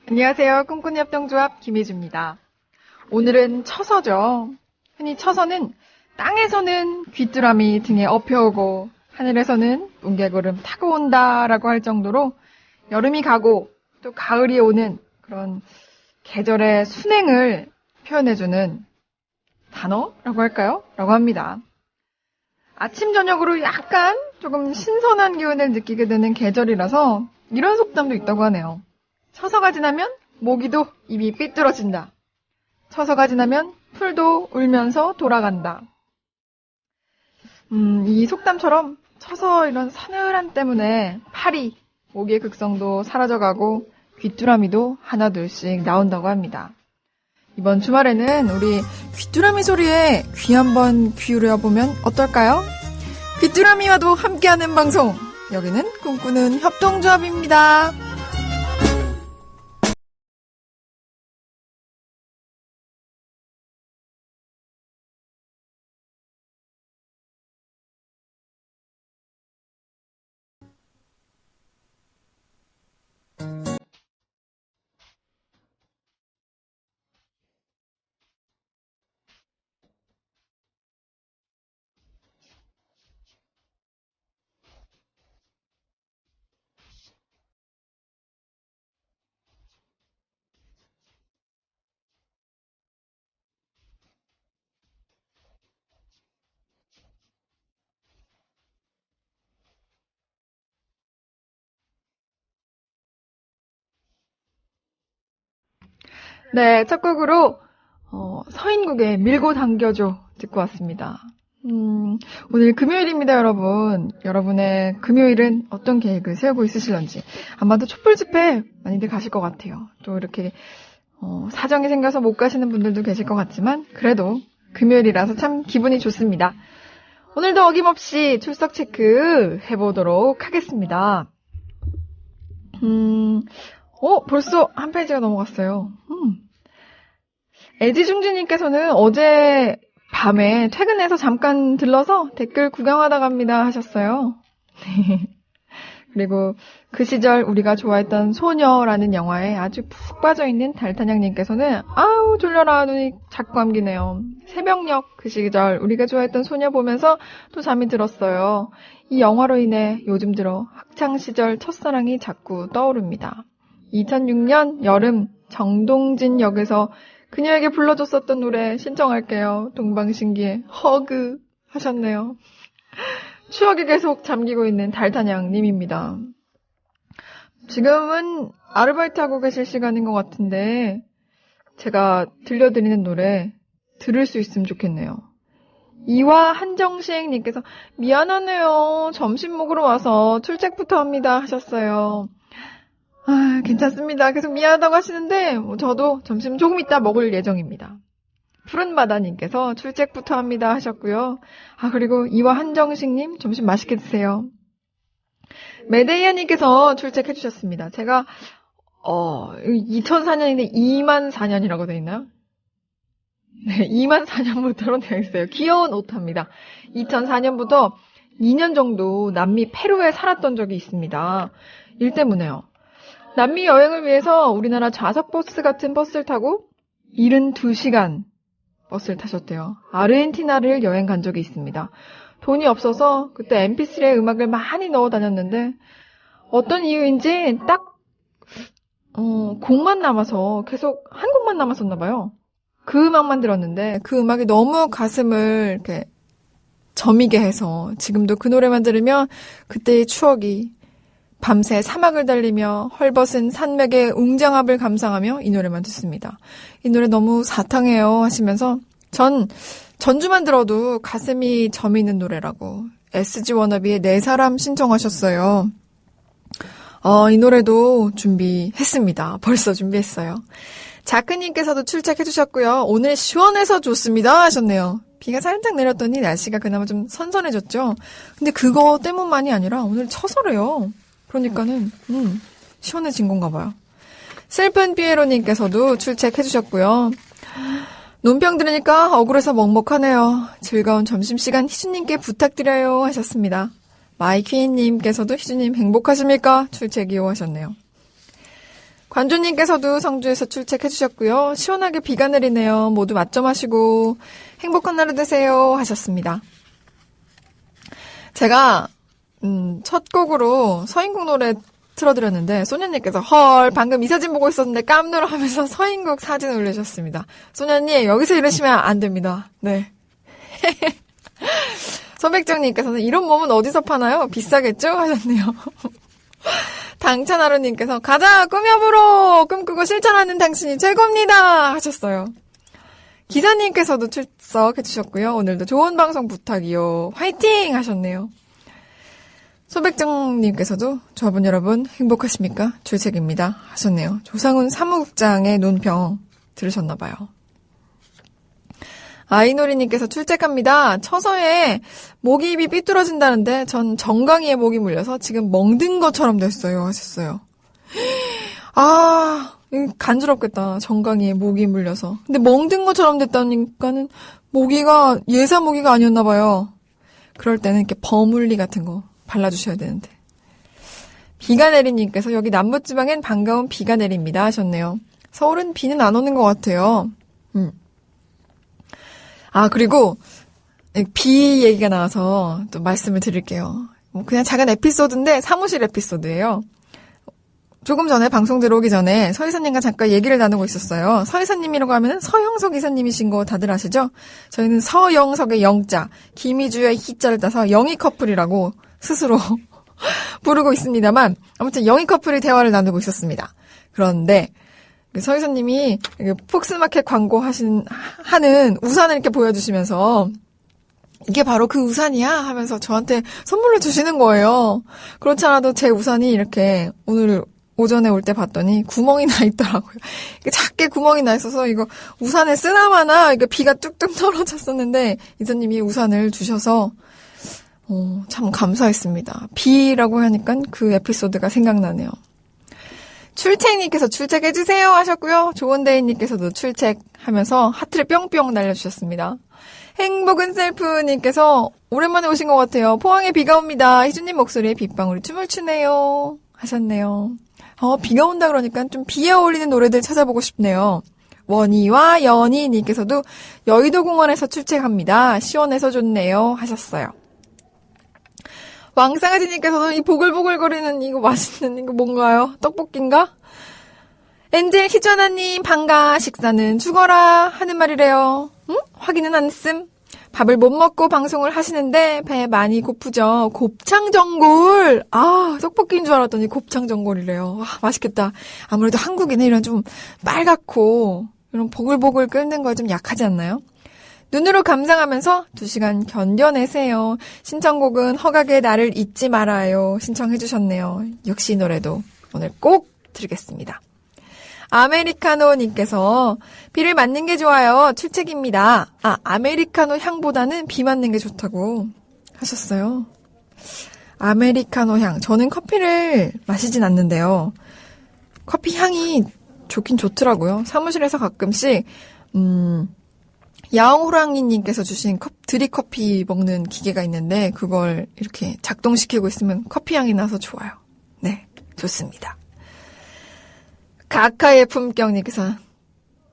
안녕하세요. 꿈꾸는 협동조합 김혜주입니다. 오늘은 처서죠. 흔히 처서는 땅에서는 귀뚜라미 등에 업혀오고 하늘에서는 뭉게구름 타고 온다라고 할 정도로 여름이 가고 또 가을이 오는 그런 계절의 순행을 표현해주는 단어라고 할까요? 라고 합니다. 아침 저녁으로 약간 조금 신선한 기운을 느끼게 되는 계절이라서 이런 속담도 있다고 하네요. 처서가 지나면 모기도 입이 삐뚤어진다. 처서가 지나면 풀도 울면서 돌아간다. 이 속담처럼 처서 이런 서늘함 때문에 파리, 모기의 극성도 사라져가고 귀뚜라미도 하나둘씩 나온다고 합니다. 이번 주말에는 우리 귀뚜라미 소리에 귀 한번 기울여보면 어떨까요? 귀뚜라미와도 함께하는 방송, 여기는 꿈꾸는 협동조합입니다. 네, 첫 곡으로 서인국의 밀고 당겨줘 듣고 왔습니다. 오늘 금요일입니다, 여러분. 여러분의 금요일은 어떤 계획을 세우고 있으실런지. 아마도 촛불 집회 많이들 가실 것 같아요. 또 이렇게 사정이 생겨서 못 가시는 분들도 계실 것 같지만 그래도 금요일이라서 참 기분이 좋습니다. 오늘도 어김없이 출석 체크 해보도록 하겠습니다. 벌써 한 페이지가 넘어갔어요. 애지중지님께서는 어제 밤에 퇴근해서 잠깐 들러서 댓글 구경하다 갑니다 하셨어요. 그리고 그 시절 우리가 좋아했던 소녀라는 영화에 아주 푹 빠져있는 달타냥님께서는 아우 졸려라 눈이 자꾸 감기네요. 새벽녘 그 시절 우리가 좋아했던 소녀 보면서 또 잠이 들었어요. 이 영화로 인해 요즘 들어 학창시절 첫사랑이 자꾸 떠오릅니다. 2006년 여름 정동진 역에서 그녀에게 불러줬었던 노래 신청할게요. 동방신기의 허그 하셨네요. 추억에 계속 잠기고 있는 달타냥님입니다. 지금은 아르바이트하고 계실 시간인 것 같은데 제가 들려드리는 노래 들을 수 있으면 좋겠네요. 이화 한정식님께서 미안하네요. 점심 먹으러 와서 출첵부터 합니다 하셨어요. 괜찮습니다. 계속 미안하다고 하시는데 저도 점심 조금 이따 먹을 예정입니다. 푸른바다님께서 출첵부터 합니다 하셨고요. 그리고 이화 한정식님 점심 맛있게 드세요. 메데이아님께서 출첵해주셨습니다. 제가 2004년인데 2만4년이라고 되어 있나요? 네, 2만4년부터로 되어 있어요. 귀여운 오타입니다. 2004년부터 2년 정도 남미 페루에 살았던 적이 있습니다. 일 때문에요. 남미 여행을 위해서 우리나라 좌석버스 같은 버스를 타고 72시간 버스를 타셨대요. 아르헨티나를 여행 간 적이 있습니다. 돈이 없어서 그때 mp3에 음악을 많이 넣어 다녔는데 어떤 이유인지 딱 곡만 남아서 계속 한 곡만 남았었나 봐요. 그 음악만 들었는데 그 음악이 너무 가슴을 이렇게 저미게 해서 지금도 그 노래만 들으면 그때의 추억이 밤새 사막을 달리며 헐벗은 산맥의 웅장함을 감상하며 이 노래만 듣습니다. 이 노래 너무 사탕해요 하시면서 전주만 들어도 가슴이 저미는 노래라고 SG 워너비의 네 사람 신청하셨어요. 이 노래도 준비했습니다. 벌써 준비했어요. 자크님께서도 출첵해주셨고요. 오늘 시원해서 좋습니다 하셨네요. 비가 살짝 내렸더니 날씨가 그나마 좀 선선해졌죠. 근데 그거 때문만이 아니라 오늘 처서래요. 그러니까는 시원해진 건가 봐요. 슬픈 피에로님께서도 출첵해주셨고요. 논평 들으니까 억울해서 먹먹하네요. 즐거운 점심시간 희주님께 부탁드려요 하셨습니다. 마이퀴님께서도 희주님 행복하십니까? 출첵이요 하셨네요. 관주님께서도 성주에서 출첵해주셨고요. 시원하게 비가 내리네요. 모두 맛점 하시고 행복한 하루 되세요 하셨습니다. 제가 첫 곡으로 서인국 노래 틀어드렸는데 소녀님께서 헐 방금 이 사진 보고 있었는데 깜놀 하면서 서인국 사진 올려주셨습니다. 소녀님 여기서 이러시면 안 됩니다. 네. 서백정님께서는 이런 몸은 어디서 파나요? 비싸겠죠? 하셨네요. 당찬하루님께서 가자 꾸며보러 꿈꾸고 실천하는 당신이 최고입니다 하셨어요. 기사님께서도 출석해주셨고요. 오늘도 좋은 방송 부탁이요. 화이팅 하셨네요. 소백정님께서도 조합원 여러분 행복하십니까? 출첵입니다 하셨네요. 조상훈 사무국장의 논평 들으셨나봐요. 아이노리님께서 출첵합니다. 처서에 모기 입이 삐뚤어진다는데 전 정강이에 목이 물려서 지금 멍든 것처럼 됐어요 하셨어요. 아 간지럽겠다. 정강이에 목이 물려서. 근데 멍든 것처럼 됐다니까는 모기가 예사 모기가 아니었나봐요. 그럴 때는 이렇게 버물리 같은 거 발라주셔야 되는데. 비가 내리님께서 여기 남부지방엔 반가운 비가 내립니다 하셨네요. 서울은 비는 안 오는 것 같아요. 아 그리고 비 얘기가 나와서 또 말씀을 드릴게요. 그냥 작은 에피소드인데 사무실 에피소드예요. 조금 전에 방송 들어오기 전에 서 이사님과 잠깐 얘기를 나누고 있었어요. 서 이사님이라고 하면 서영석 이사님이신 거 다들 아시죠? 저희는 서영석의 영자, 김희주의 희자를 따서 영희 커플이라고 스스로 부르고 있습니다만 아무튼 영희 커플이 대화를 나누고 있었습니다. 그런데 서 이사님이 폭스마켓 광고 하는 우산을 이렇게 보여주시면서 이게 바로 그 우산이야 하면서 저한테 선물로 주시는 거예요. 그렇지 않아도 제 우산이 이렇게 오늘 오전에 올 때 봤더니 구멍이 나 있더라고요. 작게 구멍이 나 있어서 이거 우산에 쓰나마나 이거 비가 뚝뚝 떨어졌었는데 이사님이 우산을 주셔서 참 감사했습니다. 비라고 하니까 그 에피소드가 생각나네요. 출첵님께서 출첵해주세요 하셨고요. 좋은데이님께서도 출첵하면서 하트를 뿅뿅 날려주셨습니다. 행복은 셀프님께서 오랜만에 오신 것 같아요. 포항에 비가 옵니다. 희주님 목소리에 빗방울이 춤을 추네요 하셨네요. 비가 온다 그러니까 좀 비에 어울리는 노래들 찾아보고 싶네요. 원희와 연희님께서도 여의도 공원에서 출첵합니다. 시원해서 좋네요 하셨어요. 왕쌍아지님께서는 이 보글보글거리는 이거 맛있는 이거 뭔가요? 떡볶이인가? 엔젤 희주하나님 반가 식사는 죽어라 하는 말이래요. 응? 확인은 안 씀. 밥을 못 먹고 방송을 하시는데 배 많이 고프죠. 곱창전골. 떡볶이인 줄 알았더니 곱창전골이래요. 맛있겠다. 아무래도 한국인은 이런 좀 빨갛고 이런 보글보글 끓는 거 좀 약하지 않나요? 눈으로 감상하면서 2시간 견뎌내세요. 신청곡은 허각의 나를 잊지 말아요. 신청해 주셨네요. 역시 이 노래도 오늘 꼭 들으겠습니다. 아메리카노님께서 비를 맞는 게 좋아요. 출첵입니다. 아메리카노 향보다는 비 맞는 게 좋다고 하셨어요. 아메리카노 향. 저는 커피를 마시진 않는데요. 커피 향이 좋긴 좋더라고요. 사무실에서 가끔씩 야옹호랑이님께서 주신 드립커피 먹는 기계가 있는데 그걸 이렇게 작동시키고 있으면 커피 향이 나서 좋아요. 네, 좋습니다. 가카의 품격님께서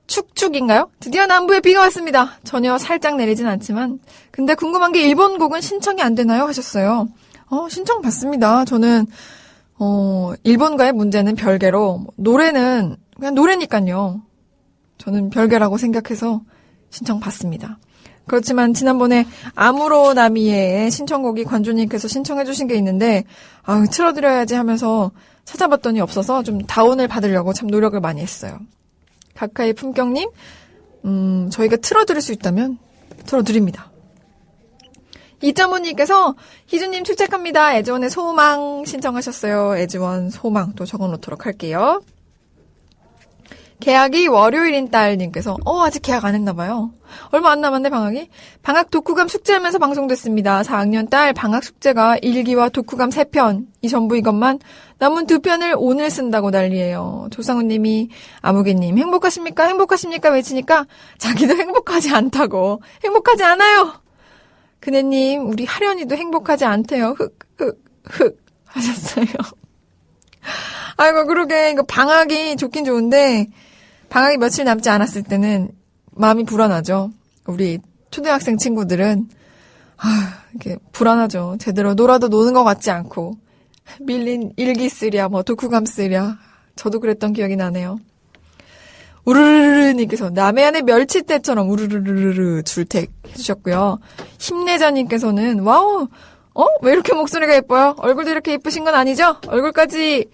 축축인가요? 드디어 남부에 비가 왔습니다. 전혀 살짝 내리진 않지만 근데 궁금한 게 일본 곡은 신청이 안 되나요? 하셨어요. 신청 받습니다. 저는 일본과의 문제는 별개로 노래는 그냥 노래니까요. 저는 별개라고 생각해서 신청받습니다. 그렇지만 지난번에 아무로 나미의 신청곡이 관조님께서 신청해 주신 게 있는데 틀어드려야지 하면서 찾아봤더니 없어서 좀 다운을 받으려고 참 노력을 많이 했어요. 가카의 품격님 저희가 틀어드릴 수 있다면 틀어드립니다. 이점호님께서 희주님 출첵합니다. 애지원의 소망 신청하셨어요. 애지원 소망 또 적어놓도록 할게요. 개학이 월요일인 딸님께서 아직 개학 안 했나봐요. 얼마 안 남았네 방학이. 방학 독후감 숙제하면서 방송됐습니다. 4학년 딸 방학 숙제가 일기와 독후감 3편. 이 전부 이것만 남은 2편을 오늘 쓴다고 난리예요. 조상우님이 아무개님 행복하십니까? 행복하십니까? 외치니까 자기도 행복하지 않다고. 행복하지 않아요. 그네님 우리 하련이도 행복하지 않대요. 흑 하셨어요. 아이고, 그러게. 이거 방학이 좋긴 좋은데, 방학이 며칠 남지 않았을 때는 마음이 불안하죠. 우리 초등학생 친구들은, 이게 불안하죠. 제대로 놀아도 노는 것 같지 않고, 밀린 일기 쓰랴, 독후감 쓰랴. 저도 그랬던 기억이 나네요. 우르르르님께서 남해 안의 멸치대처럼 우르르르르 줄택 해주셨고요. 힘내자님께서는 와우, 왜 이렇게 목소리가 예뻐요? 얼굴도 이렇게 예쁘신 건 아니죠? 얼굴까지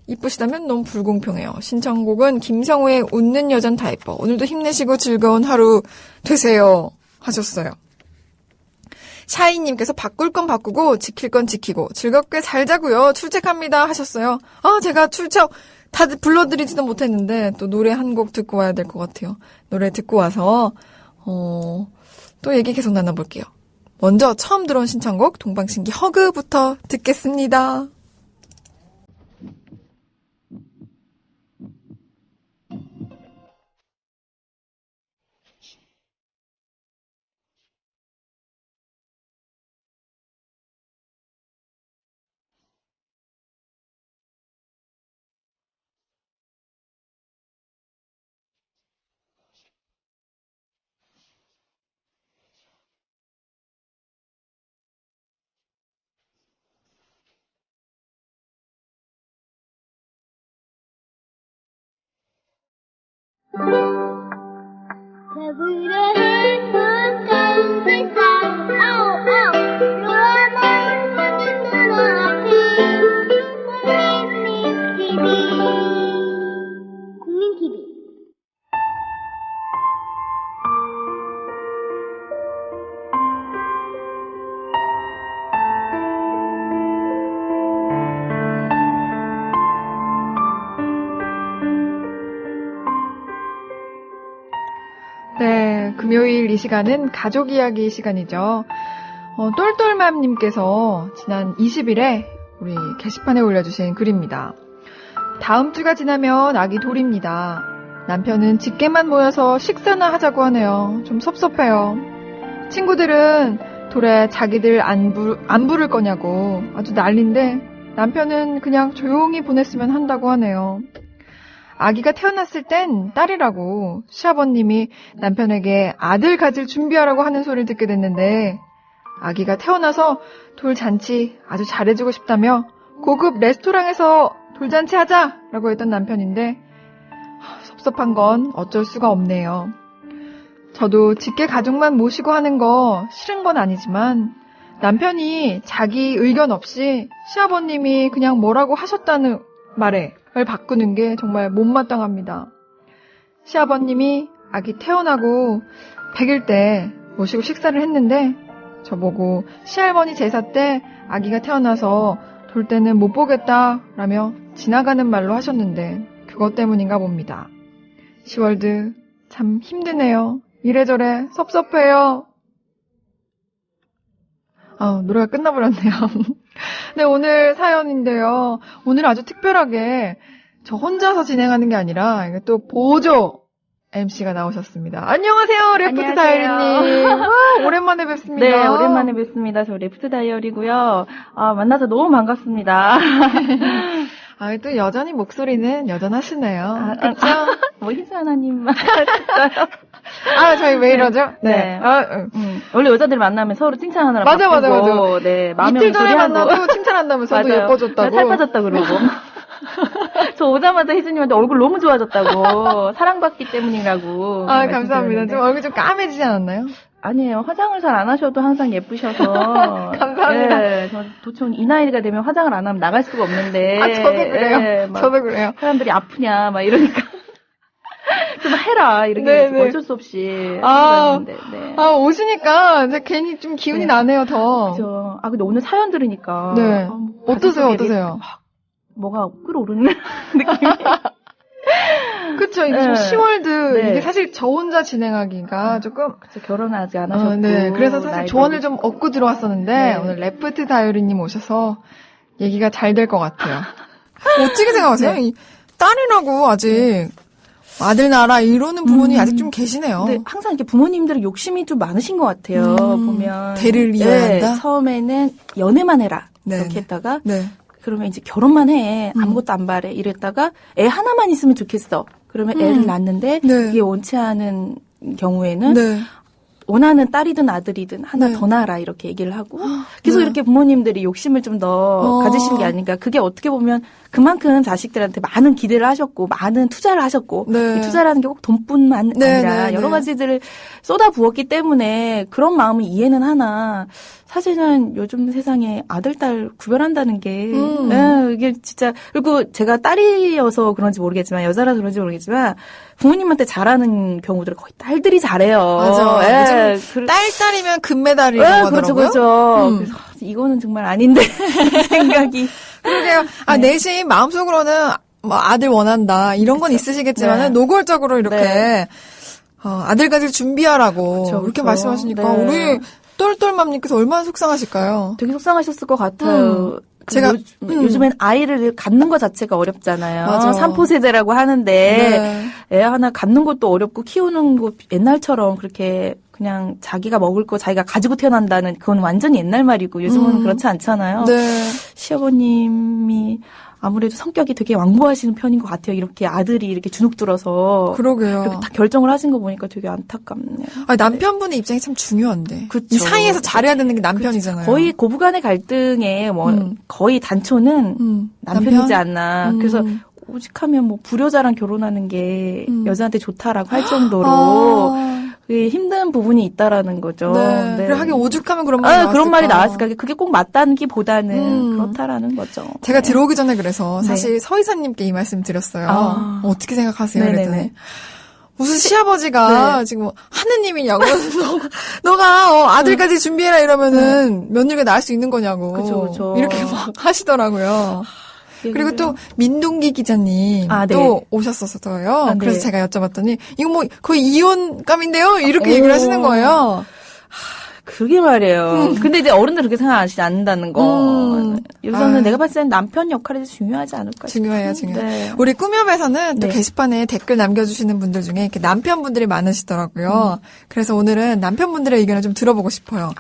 이쁘시다면 너무 불공평해요. 신청곡은 김성우의 웃는 여잔 다 예뻐. 오늘도 힘내시고 즐거운 하루 되세요. 하셨어요. 샤이님께서 바꿀 건 바꾸고 지킬 건 지키고 즐겁게 살자고요. 출첵합니다. 하셨어요. 제가 출첵 다들 불러드리지도 못했는데 또 노래 한 곡 듣고 와야 될 것 같아요. 노래 듣고 와서 또 얘기 계속 나눠볼게요. 먼저 처음 들어온 신청곡 동방신기 허그부터 듣겠습니다. 배부른 한가운 세상 너와만 하는 눈앞이 국민TV 네, 금요일 이 시간은 가족 이야기 시간이죠. 똘똘맘님께서 지난 20일에 우리 게시판에 올려주신 글입니다. 다음 주가 지나면 아기 돌입니다. 남편은 직계만 모여서 식사나 하자고 하네요. 좀 섭섭해요. 친구들은 돌에 자기들 안 부를 거냐고 아주 난린데 남편은 그냥 조용히 보냈으면 한다고 하네요. 아기가 태어났을 땐 딸이라고 시아버님이 남편에게 아들 가질 준비하라고 하는 소리를 듣게 됐는데 아기가 태어나서 돌잔치 아주 잘해주고 싶다며 고급 레스토랑에서 돌잔치 하자라고 했던 남편인데 섭섭한 건 어쩔 수가 없네요. 저도 직계 가족만 모시고 하는 거 싫은 건 아니지만 남편이 자기 의견 없이 시아버님이 그냥 뭐라고 하셨다는 말에 을 바꾸는 게 정말 못마땅합니다. 시아버님이 아기 태어나고 100일 때 모시고 식사를 했는데 저보고 시할머니 제사 때 아기가 태어나서 돌 때는 못 보겠다라며 지나가는 말로 하셨는데 그것 때문인가 봅니다. 시월드 참 힘드네요. 이래저래 섭섭해요. 노래가 끝나버렸네요. 네, 오늘 사연인데요. 오늘 아주 특별하게 저 혼자서 진행하는 게 아니라 이게 또 보조 MC가 나오셨습니다. 안녕하세요, 레프트 다이어리님. 오랜만에 뵙습니다. 네, 오랜만에 뵙습니다. 저 레프트 다이어리고요. 만나서 너무 반갑습니다. 또 여전히 목소리는 여전하시네요. 그렇죠? 뭐 희수 하나님만. 저희 왜 이러죠? 네. 원래 여자들 만나면 서로 칭찬하느라 맞아. 네, 마음의 이틀 전에 소리하고. 만나도 칭찬한다면서도 맞아요. 예뻐졌다고. 살 빠졌다 그러고. 저 오자마자 희수님한테 얼굴 너무 좋아졌다고. 사랑받기 때문이라고. 감사합니다. 좀 얼굴 좀 까매지지 않았나요? 아니에요. 화장을 잘 안 하셔도 항상 예쁘셔서. 감사합니다. 네, 저 도대체 이 나이가 되면 화장을 안 하면 나갈 수가 없는데. 저도 그래요. 네, 저도 그래요. 사람들이 아프냐, 막 이러니까. 좀 해라, 이렇게 어쩔 수 없이. 네. 오시니까 이제 괜히 좀 기운이 나네요, 더. 그죠. 근데 오늘 사연 들으니까. 네. 어떠세요? 뭐가 끓어오르는 느낌이. 그쵸. 이게 좀 10월드, 이게 사실 저 혼자 진행하기가 조금. 그쵸, 결혼하지 않으셨고. 네. 그래서 사실 조언을 좀 얻고 들어왔었는데, 오늘 레프트 다이어리님 오셔서 얘기가 잘 될 것 같아요. 어떻게 생각하세요? 이 딸이라고 아직 아들 낳아라 이러는 부모님이 아직 좀 계시네요. 근데 항상 이렇게 부모님들은 욕심이 좀 많으신 것 같아요. 보면. 대를 이어야 한다? 처음에는 연애만 해라. 이렇게 했다가. 그러면 이제 결혼만 해. 아무것도 안 바래. 이랬다가 애 하나만 있으면 좋겠어. 그러면 애를 낳는데 네. 그게 원치 않은 경우에는 네. 원하는 딸이든 아들이든 하나 네. 더 낳아라 이렇게 얘기를 하고 계속 네. 이렇게 부모님들이 욕심을 좀 더 가지신 게 아닌가. 그게 어떻게 보면 그만큼 자식들한테 많은 기대를 하셨고 많은 투자를 하셨고 네. 이 투자라는 게 꼭 돈뿐만 네, 아니라 네, 여러 네. 가지들을 쏟아 부었기 때문에 그런 마음은 이해는 하나 사실은 요즘 세상에 아들, 딸 구별한다는 게 이게 진짜 그리고 제가 딸이어서 그런지 모르겠지만 여자라서 그런지 모르겠지만 부모님한테 잘하는 경우들은 거의 딸들이 잘해요. 맞아. 예, 요즘 딸이면 금메달이라고 그렇죠, 하더라고요. 그렇죠. 그래서 이거는 정말 아닌데 생각이. 그러게요. 내심 마음속으로는 뭐 아들 원한다 이런 건 있으시겠지만은 네. 노골적으로 이렇게 네. 아들 가질 준비하라고 그렇죠, 이렇게 그렇죠. 말씀하시니까 네. 우리 똘똘맘님께서 얼마나 속상하실까요? 되게 속상하셨을 것 같아요. 제가 요즘엔 아이를 갖는 것 자체가 어렵잖아요. 맞아. 삼포 세대라고 하는데 네. 애 하나 갖는 것도 어렵고 키우는 거 옛날처럼 그렇게 그냥 자기가 먹을 거 자기가 가지고 태어난다는 그건 완전히 옛날 말이고 요즘은 그렇지 않잖아요. 네. 시아버님이 아무래도 성격이 되게 완고하시는 편인 것 같아요. 이렇게 아들이 이렇게 주눅 들어서 그러게요. 이렇게 다 결정을 하신 거 보니까 되게 안타깝네요. 남편분의 입장이 참 중요한데. 그쵸. 이 사이에서 잘해야 되는 게 남편이잖아요. 거의 고부간의 갈등의 거의 단초는 남편이지 않나. 그래서 오직하면 뭐 불효자랑 결혼하는 게 여자한테 좋다라고 할 정도로 그게 힘든 부분이 있다라는 거죠. 네. 그래 하긴 오죽하면 그런 말이 나왔을까. 그런 말이 나왔을까. 그게 꼭 맞다기보다는 그렇다라는 거죠. 제가 들어오기 전에 그래서 네. 사실 서이사님께 이 말씀 드렸어요. 아. 어떻게 생각하세요? 네네네. 그랬더니 무슨 시아버지가 지금 하느님이냐고 너가 아들까지 준비해라 이러면은 며느리가 낳을 수 있는 거냐고 그쵸. 이렇게 막 하시더라고요. 그리고 또 민동기 기자님 네. 또 오셨었어요. 네. 그래서 제가 여쭤봤더니 이거 뭐 거의 이혼감인데요? 이렇게 얘기를 하시는 거예요. 그게 말이에요. 근데 이제 어른들 그렇게 생각하시지 않는다는 거. 요새는 내가 봤을 때는 남편 역할이 중요하지 않을까 중요해요. 네. 우리 꾸며배서는 또 네. 게시판에 댓글 남겨주시는 분들 중에 이렇게 남편분들이 많으시더라고요. 그래서 오늘은 남편분들의 의견을 좀 들어보고 싶어요.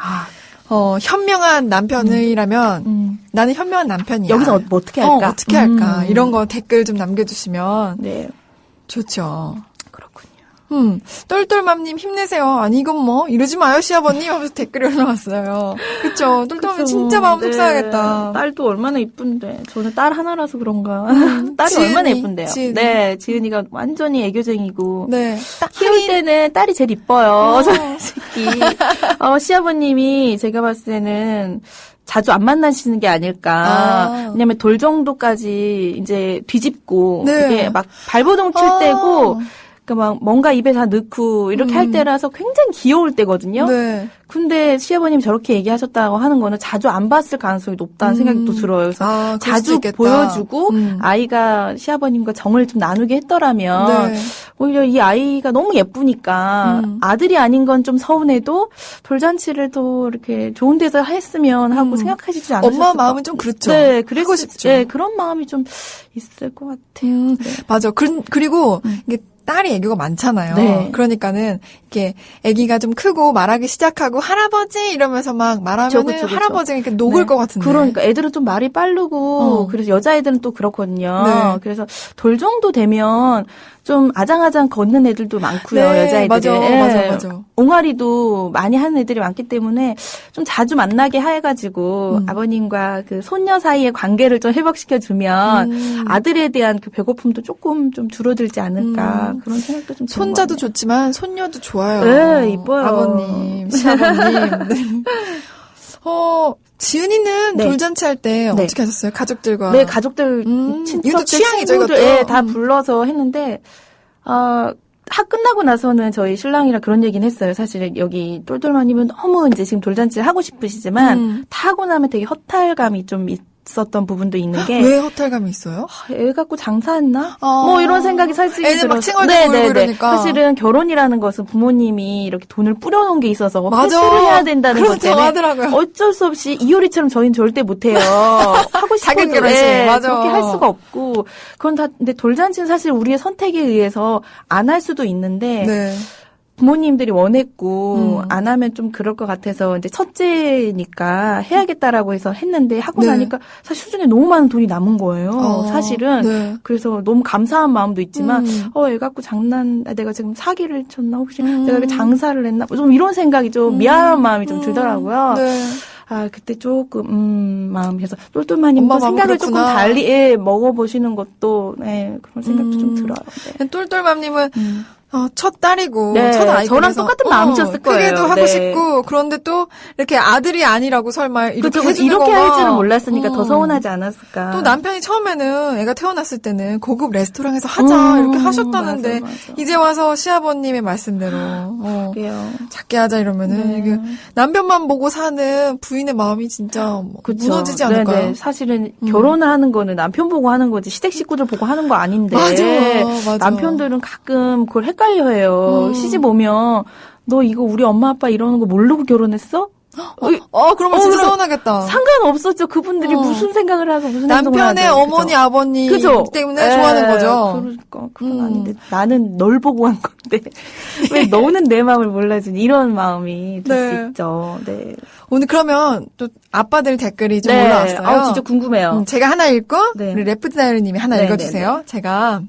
현명한 남편이라면 나는 현명한 남편이야. 여기서 뭐 어떻게 할까? 어떻게 할까? 이런 거 댓글 좀 남겨주시면 네. 좋죠. 그렇군요. 똘똘맘님 힘내세요. 아니 이건 뭐 이러지 마요 시아버님 하면서 댓글이 올라왔어요. 그쵸? 똘똘맘님 진짜 마음 속상하겠다. 딸도 얼마나 이쁜데. 저는 딸 하나라서 그런가. 딸이 지은이, 얼마나 이쁜데요. 지은이. 네, 지은이가 완전히 애교쟁이고. 네. 키울 때는 딸이 제일 이뻐요. 솔직히. 시아버님이 제가 봤을 때는 자주 안 만나시는 게 아닐까. 왜냐면 돌 정도까지 이제 뒤집고. 네. 그게 막 발버둥 칠 때고. 막 뭔가 입에 다 넣고 이렇게 할 때라서 굉장히 귀여울 때거든요. 네. 근데 시아버님이 저렇게 얘기하셨다고 하는 거는 자주 안 봤을 가능성이 높다는 생각이 또 들어요. 그래서 그럴 수도 자주 있겠다. 보여주고 아이가 시아버님과 정을 좀 나누게 했더라면 네. 오히려 이 아이가 너무 예쁘니까 아들이 아닌 건 좀 서운해도 돌잔치를 또 이렇게 좋은 데서 했으면 하고 생각하시지 않으셨을까. 엄마 마음은 좀 그렇죠. 네, 하고 싶죠. 네, 그런 마음이 좀 있을 것 같아요. 맞아. 그리고 이게 딸이 애교가 많잖아요. 네. 그러니까는 이렇게 애기가 좀 크고 말하기 시작하고 할아버지 이러면서 막 말하면은 그쵸. 할아버지가 이렇게 녹을 네. 것 같은데. 그러니까 애들은 좀 말이 빠르고 그래서 여자애들은 또 그렇거든요. 네. 그래서 돌 정도 되면 좀 아장아장 걷는 애들도 많고요. 네, 여자애들은. 맞아. 옹알이도 많이 하는 애들이 많기 때문에 좀 자주 만나게 해가지고 아버님과 그 손녀 사이의 관계를 좀 회복시켜주면 아들에 대한 그 배고픔도 조금 좀 줄어들지 않을까 그런 생각도 좀 드는 손자도 것 같네요. 좋지만 손녀도 좋아요. 네, 이뻐요. 아버님, 시아버님. 네. 지은이는 네. 돌잔치 할 때 네. 어떻게 하셨어요? 가족들과. 네, 가족들, 이것도 친척들, 취향이죠, 친구들, 이것도. 예, 다 불러서 했는데, 학 끝나고 나서는 저희 신랑이랑 그런 얘기는 했어요. 사실 여기 똘똘마님은 너무 이제 지금 돌잔치를 하고 싶으시지만, 다 하고 나면 되게 허탈감이 좀 있었던 부분도 있는 게, 왜 허탈감이 있어요? 애 갖고 장사했나? 뭐 이런 생각이 사실 애는 막 들어서. 칭얼대고 울고 이러니까. 사실은 결혼이라는 것은 부모님이 이렇게 돈을 뿌려놓은 게 있어서 맞아. 회수를 해야 된다는 것 그렇다고 때문에 하더라고요. 어쩔 수 없이 이효리처럼 저희는 절대 못해요. 하고 작은 싶어도 결혼식. 맞아. 그렇게 할 수가 없고 그건 다 근데 돌잔치는 사실 우리의 선택에 의해서 안 할 수도 있는데 네. 부모님들이 원했고 안 하면 좀 그럴 것 같아서 이제 첫째니까 해야겠다라고 해서 했는데 하고 네. 나니까 사실 수중에 너무 많은 돈이 남은 거예요. 사실은. 네. 그래서 너무 감사한 마음도 있지만 애 갖고 내가 지금 사기를 쳤나 혹시 내가 이렇게 장사를 했나 좀 이런 생각이 좀 미안한 마음이 좀 들더라고요. 네. 그때 조금 마음이 그래서 똘똘마님도 엄마 마음 생각을 그렇구나. 조금 달리 먹어보시는 것도 그런 생각도 좀 들어요. 네. 똘똘맘님은 첫 딸이고 네, 첫 아이고 저랑 똑같은 마음이셨을 거예요. 크게도 하고 네. 싶고 그런데 또 이렇게 아들이 아니라고 설마 이렇게 그쵸, 해주는 이렇게 거가 할 줄은 몰랐으니까 더 서운하지 않았을까. 또 남편이 처음에는 애가 태어났을 때는 고급 레스토랑에서 하자 이렇게 하셨다는데 맞아. 이제 와서 시아버님의 말씀대로 그래요. 작게 하자 이러면은 이게 남편만 보고 사는 부인의 마음이 진짜 그쵸. 무너지지 않을까요? 네네. 사실은 결혼을 하는 거는 남편 보고 하는 거지 시댁 식구들 보고 하는 거 아닌데 맞아. 남편들은 가끔 그걸 헷갈려해요. 시집 오면 너 이거 우리 엄마 아빠 이러는 거 모르고 결혼했어? 그러면 진짜 그럼 서운하겠다. 상관없었죠. 그분들이 무슨 생각을 하고 무슨 행동을 남편의 하든. 어머니 그죠? 아버님 그죠? 때문에 좋아하는 거죠. 그러니까 그건 아닌데 나는 널 보고 한 건데 왜 너는 내 마음을 몰라주니 이런 마음이 들 수 네. 있죠. 네. 오늘 그러면 또 아빠들 댓글이 좀 네. 올라왔어요. 진짜 궁금해요. 제가 하나 읽고 네. 우리 레프트다이어님이 하나 네, 읽어주세요. 제가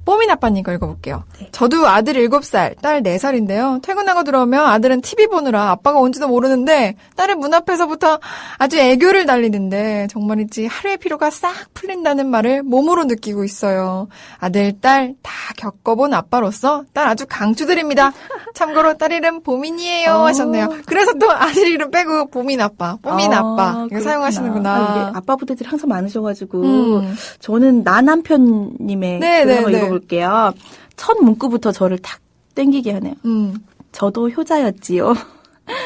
뽀민 아빠님 거 읽어볼게요. 네. 저도 아들 7살, 딸 4살인데요. 퇴근하고 들어오면 아들은 TV 보느라 아빠가 온지도 모르는데 딸은 문 앞에서부터 아주 애교를 달리는데 정말이지 하루의 피로가 싹 풀린다는 말을 몸으로 느끼고 있어요. 아들, 딸 다 겪어본 아빠로서 딸 아주 강추드립니다. 참고로 딸 이름 보민이에요 하셨네요. 그래서 또 아들 이름 빼고 보민 아빠, 뽀민 아빠 이거 그렇구나. 사용하시는구나. 이게 아빠 부대들이 항상 많으셔가지고 저는 나 남편님의 네, 글 한번 네. 읽어볼게요. 첫 문구부터 저를 탁 땡기게 하네요. 저도 효자였지요.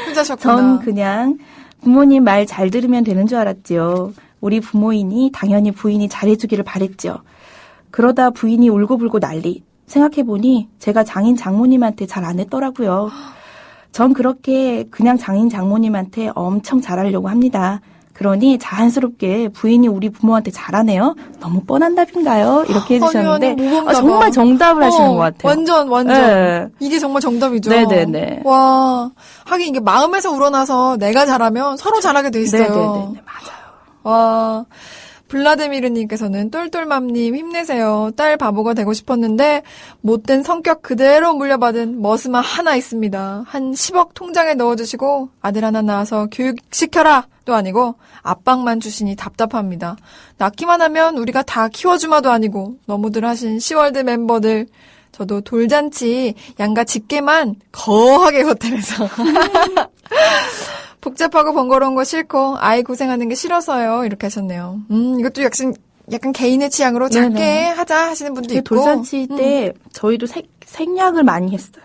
혼자셨구나. 전 그냥 부모님 말 잘 들으면 되는 줄 알았지요. 우리 부모이니 당연히 부인이 잘해주기를 바랬지요. 그러다 부인이 울고불고 난리. 생각해보니 제가 장인 장모님한테 잘 안 했더라고요. 전 그렇게 그냥 장인 장모님한테 엄청 잘하려고 합니다. 그러니 자연스럽게 부인이 우리 부모한테 잘하네요. 너무 뻔한 답인가요? 이렇게 해주셨는데 아니, 무겁나 봐. 정말 정답을 하시는 것 같아요. 완전. 네. 이게 정말 정답이죠. 네네네. 와, 하긴 이게 마음에서 우러나서 내가 잘하면 서로 잘하게 돼 있어요. 네네네. 맞아요. 와, 블라드미르님께서는 똘똘맘님 힘내세요. 딸 바보가 되고 싶었는데 못된 성격 그대로 물려받은 머스마 하나 있습니다. 한 10억 통장에 넣어주시고 아들 하나 낳아서 교육시켜라 도 아니고 압박만 주시니 답답합니다. 낳기만 하면 우리가 다 키워주마도 아니고 너무들 하신 시월드 멤버들 저도 돌잔치 양가 직계만 거하게 호텔에서 복잡하고 번거로운 거 싫고 아이 고생하는 게 싫어서요. 이렇게 하셨네요. 이것도 약간 개인의 취향으로 작게 네네. 하자 하시는 분도 있고. 돌잔치 때 저희도 생략을 많이 했어요.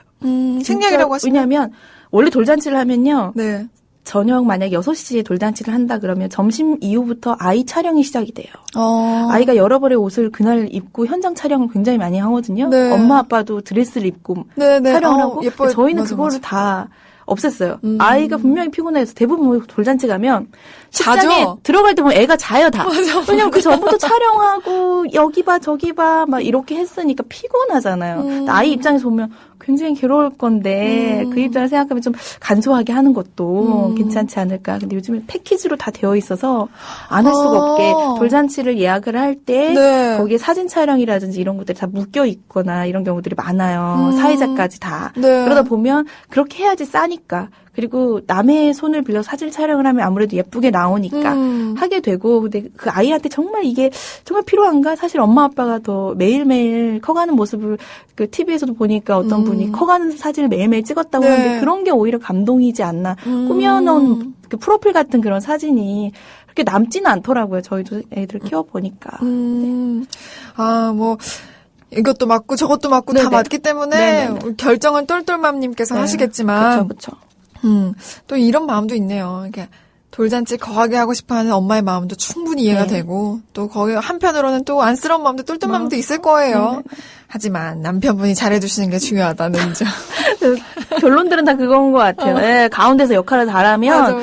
생략이라고 하시면. 왜냐하면 원래 돌잔치를 하면요. 네. 저녁 만약 6시에 돌잔치를 한다 그러면 점심 이후부터 아이 촬영이 시작이 돼요. 어. 아이가 여러 벌의 옷을 그날 입고 현장 촬영을 굉장히 많이 하거든요. 네. 엄마 아빠도 드레스를 입고 네네. 촬영을 하고 예뻐요. 저희는 맞아, 그거를 맞아. 다 없앴어요. 아이가 분명히 피곤해서 대부분 돌잔치 가면 자죠? 식장에 들어갈 때 보면 애가 자요 다. 왜냐면 그 전부터 촬영하고 여기 봐 저기 봐 막 이렇게 했으니까 피곤하잖아요. 근데 아이 입장에서 보면 굉장히 괴로울 건데 그 입장을 생각하면 좀 간소하게 하는 것도 괜찮지 않을까. 근데 요즘에 패키지로 다 되어 있어서 안 할 수가 없게 돌잔치를 예약을 할 때 네. 거기에 사진 촬영이라든지 이런 것들이 다 묶여 있거나 이런 경우들이 많아요. 사회자까지 다. 네. 그러다 보면 그렇게 해야지 싸니까. 그리고 남의 손을 빌려 사진 촬영을 하면 아무래도 예쁘게 나오니까 하게 되고 근데 그 아이한테 정말 이게 정말 필요한가? 사실 엄마 아빠가 더 매일매일 커가는 모습을 그 TV에서도 보니까 어떤 분이 커가는 사진을 매일매일 찍었다고 네. 하는데 그런 게 오히려 감동이지 않나. 꾸며놓은 그 프로필 같은 그런 사진이 그렇게 남지는 않더라고요. 저희도 애들 키워보니까. 아, 뭐 이것도 맞고 저것도 맞고 다 네네. 맞기 때문에 네네네. 결정은 똘똘맘님께서 하시겠지만 그렇죠. 또 이런 마음도 있네요. 이렇게 돌잔치 거하게 하고 싶어하는 엄마의 마음도 충분히 이해가 네. 되고 또 거기 한편으로는 또 안쓰러운 마음도 똘똘맘도 있을 거예요. 하지만 남편분이 잘해주시는 게 중요하다는 점. 결론들은 다 그건 것 같아요. 네, 가운데서 역할을 잘하면 맞아.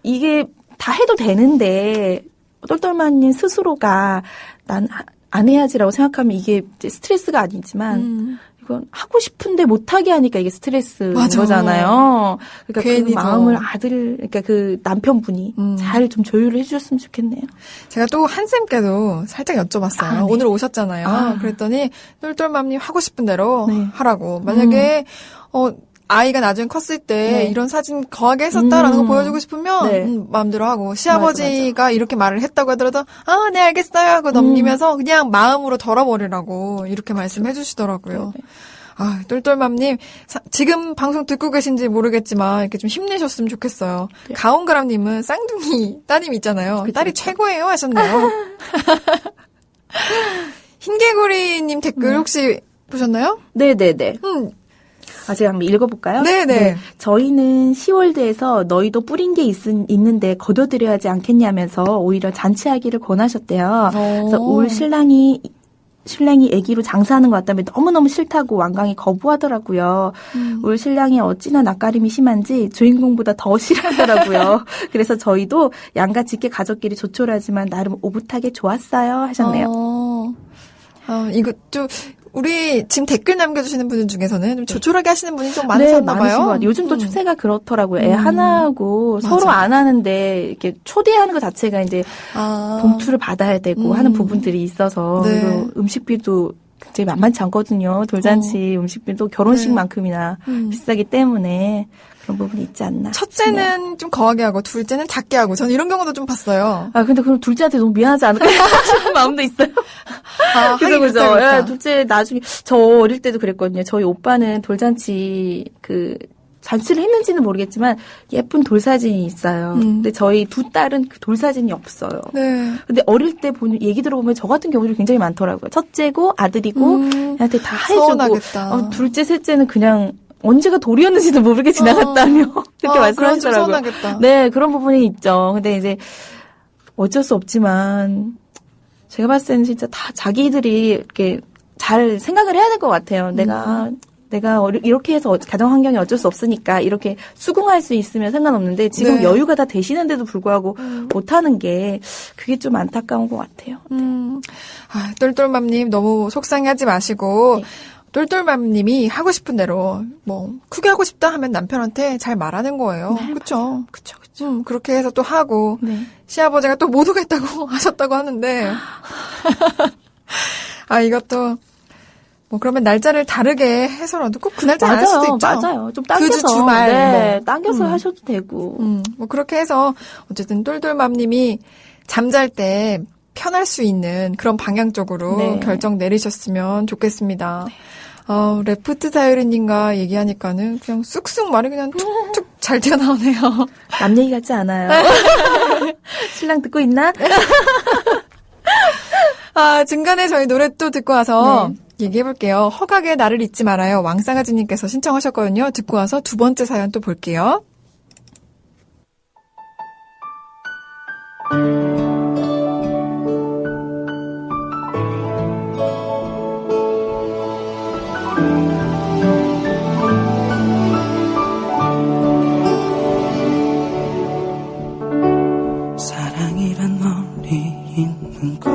이게 다 해도 되는데 똘똘마님 스스로가 난 안 해야지라고 생각하면 이게 이제 스트레스가 아니지만 그건 하고 싶은데 못하게 하니까 이게 스트레스인 맞아. 거잖아요. 그러니까 괜히 그 마음을 그러니까 그 남편분이 잘 좀 조율을 해주셨으면 좋겠네요. 제가 또 한쌤께도 살짝 여쭤봤어요. 아, 네. 오늘 오셨잖아요. 그랬더니 똘똘맘님 하고 싶은 대로 네. 하라고. 만약에 아이가 나중에 컸을 때 네. 이런 사진 거하게 했었다라는 거 보여주고 싶으면 네. 마음대로 하고 시아버지가 이렇게 말을 했다고 하더라도 네 알겠어요 하고 넘기면서 그냥 마음으로 덜어버리라고 이렇게 말씀해 주시더라고요. 네. 아, 똘똘맘님 지금 방송 듣고 계신지 모르겠지만 이렇게 좀 힘내셨으면 좋겠어요. 네. 가온가람님은 쌍둥이 따님 있잖아요. 그쵸, 딸이 그쵸. 최고예요 하셨네요. 흰개구리님 댓글 혹시 보셨나요? 네네네. 제가 한번 읽어볼까요? 네네. 저희는 시월드에서 너희도 뿌린 게 있는데 거둬들여야 하지 않겠냐면서 오히려 잔치하기를 권하셨대요. 그래서 올 신랑이 아기로 장사하는 것 같다며 너무너무 싫다고 완강히 거부하더라고요. 올 신랑이 어찌나 낯가림이 심한지 주인공보다 더 싫어하더라고요. 그래서 저희도 양가 직계 가족끼리 조촐하지만 나름 오붓하게 좋았어요 하셨네요. 이것도 우리 지금 댓글 남겨주시는 분들 중에서는 좀 조촐하게 하시는 분이 좀 많으신 것 많으셨나봐요. 같아요. 요즘 또 추세가 그렇더라고요. 애 하나하고 맞아. 서로 안 하는데 이렇게 초대하는 것 자체가 이제 봉투를 받아야 되고 하는 부분들이 있어서 네. 그리고 음식비도 굉장히 만만치 않거든요. 돌잔치 음식비도 결혼식만큼이나 비싸기 때문에 그런 부분이 있지 않나. 첫째는 좀 거하게 하고 둘째는 작게 하고 저는 이런 경우도 좀 봤어요. 근데 그럼 둘째한테 너무 미안하지 않을까 싶은 마음도 있어요. 하긴 그죠. 그렇다. 예, 둘째 나중에 저 어릴 때도 그랬거든요. 저희 오빠는 돌잔치 잔치를 했는지는 모르겠지만 예쁜 돌사진이 있어요. 근데 저희 두 딸은 그 돌사진이 없어요. 네. 근데 어릴 때 얘기 들어보면 저 같은 경우도 굉장히 많더라고요. 첫째고 아들이고 얘한테 다 해주고 서운하겠다. 둘째 셋째는 그냥 언제가 돌이었는지도 모르게 지나갔다며 그렇게 그럼 좀 말씀하시더라고요. 서운하겠다. 네, 그런 부분이 있죠. 근데 이제 어쩔 수 없지만 제가 봤을 때는 진짜 다 자기들이 이렇게 잘 생각을 해야 될 것 같아요. 내가 이렇게 해서 가정 환경이 어쩔 수 없으니까 이렇게 수긍할 수 있으면 상관없는데 지금 네. 여유가 다 되시는데도 불구하고 못하는 게 그게 좀 안타까운 것 같아요. 똘똘맘님 너무 속상해하지 마시고 똘똘맘님이 하고 싶은 대로 뭐 크게 하고 싶다 하면 남편한테 잘 말하는 거예요. 그렇죠. 그렇죠. 그렇게 해서 또 하고 네. 시아버지가 또 못 오겠다고 하셨다고 하는데 이것도 뭐 그러면 날짜를 다르게 해서라도 꼭 그 날짜 안 할 수도 있죠. 맞아요. 좀 당겨서 그 주 주말 네, 당겨서 하셔도 되고. 뭐 그렇게 해서 어쨌든 똘똘맘님이 잠잘 때 편할 수 있는 그런 방향 쪽으로 네. 결정 내리셨으면 좋겠습니다. 레프트 다이어리님과 얘기하니까는 그냥 쑥쑥 말이 그냥 툭툭 잘 튀어나오네요. 남 얘기 같지 않아요. 신랑 듣고 있나? 중간에 저희 노래 또 듣고 와서 얘기해볼게요. 허각의 나를 잊지 말아요. 왕쌍아지님께서 신청하셨거든요. 듣고 와서 두 번째 사연 또 볼게요. 사랑이란 멀리 있는 것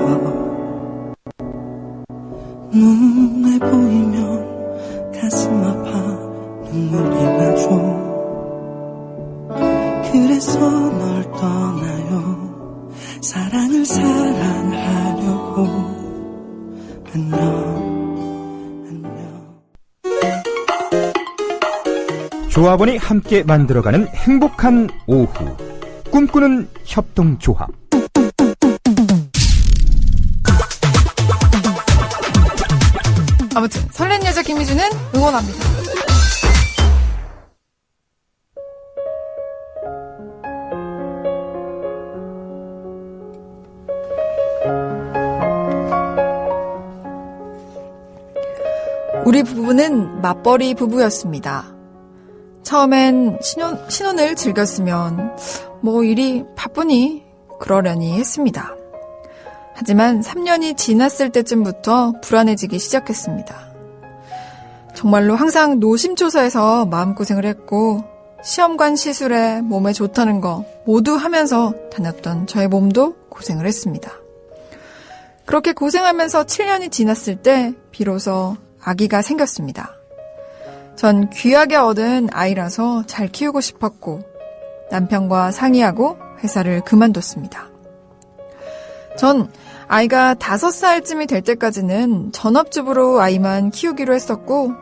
눈에 보이면 가슴 아파 눈물이 나죠. 그래서 널 떠나요. 사랑을 사랑하려고. 안녕. 조합원이 함께 만들어가는 행복한 오후. 꿈꾸는 협동조합. 아무튼 설렌 여자 김희주는 응원합니다. 우리 부부는 맞벌이 부부였습니다. 처음엔 신혼을 즐겼으면 뭐 일이 바쁘니 그러려니 했습니다. 하지만 3년이 지났을 때쯤부터 불안해지기 시작했습니다. 정말로 항상 노심초사해서 마음고생을 했고 시험관 시술에 몸에 좋다는 거 모두 하면서 다녔던 저의 몸도 고생을 했습니다. 그렇게 고생하면서 7년이 지났을 때 비로소 아기가 생겼습니다. 전 귀하게 얻은 아이라서 잘 키우고 싶었고 남편과 상의하고 회사를 그만뒀습니다. 전 아이가 5살쯤이 될 때까지는 전업주부로 아이만 키우기로 했었고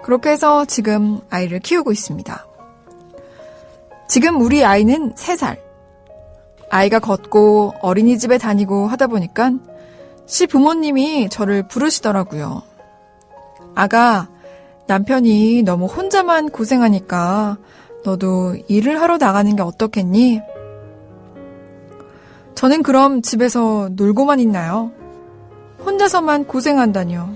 그렇게 해서 지금 아이를 키우고 있습니다. 지금 우리 아이는 3살. 아이가 걷고 어린이집에 다니고 하다 보니까 시부모님이 저를 부르시더라고요. 아가, 남편이 너무 혼자만 고생하니까 너도 일을 하러 나가는 게 어떻겠니? 저는 그럼 집에서 놀고만 있나요? 혼자서만 고생한다뇨.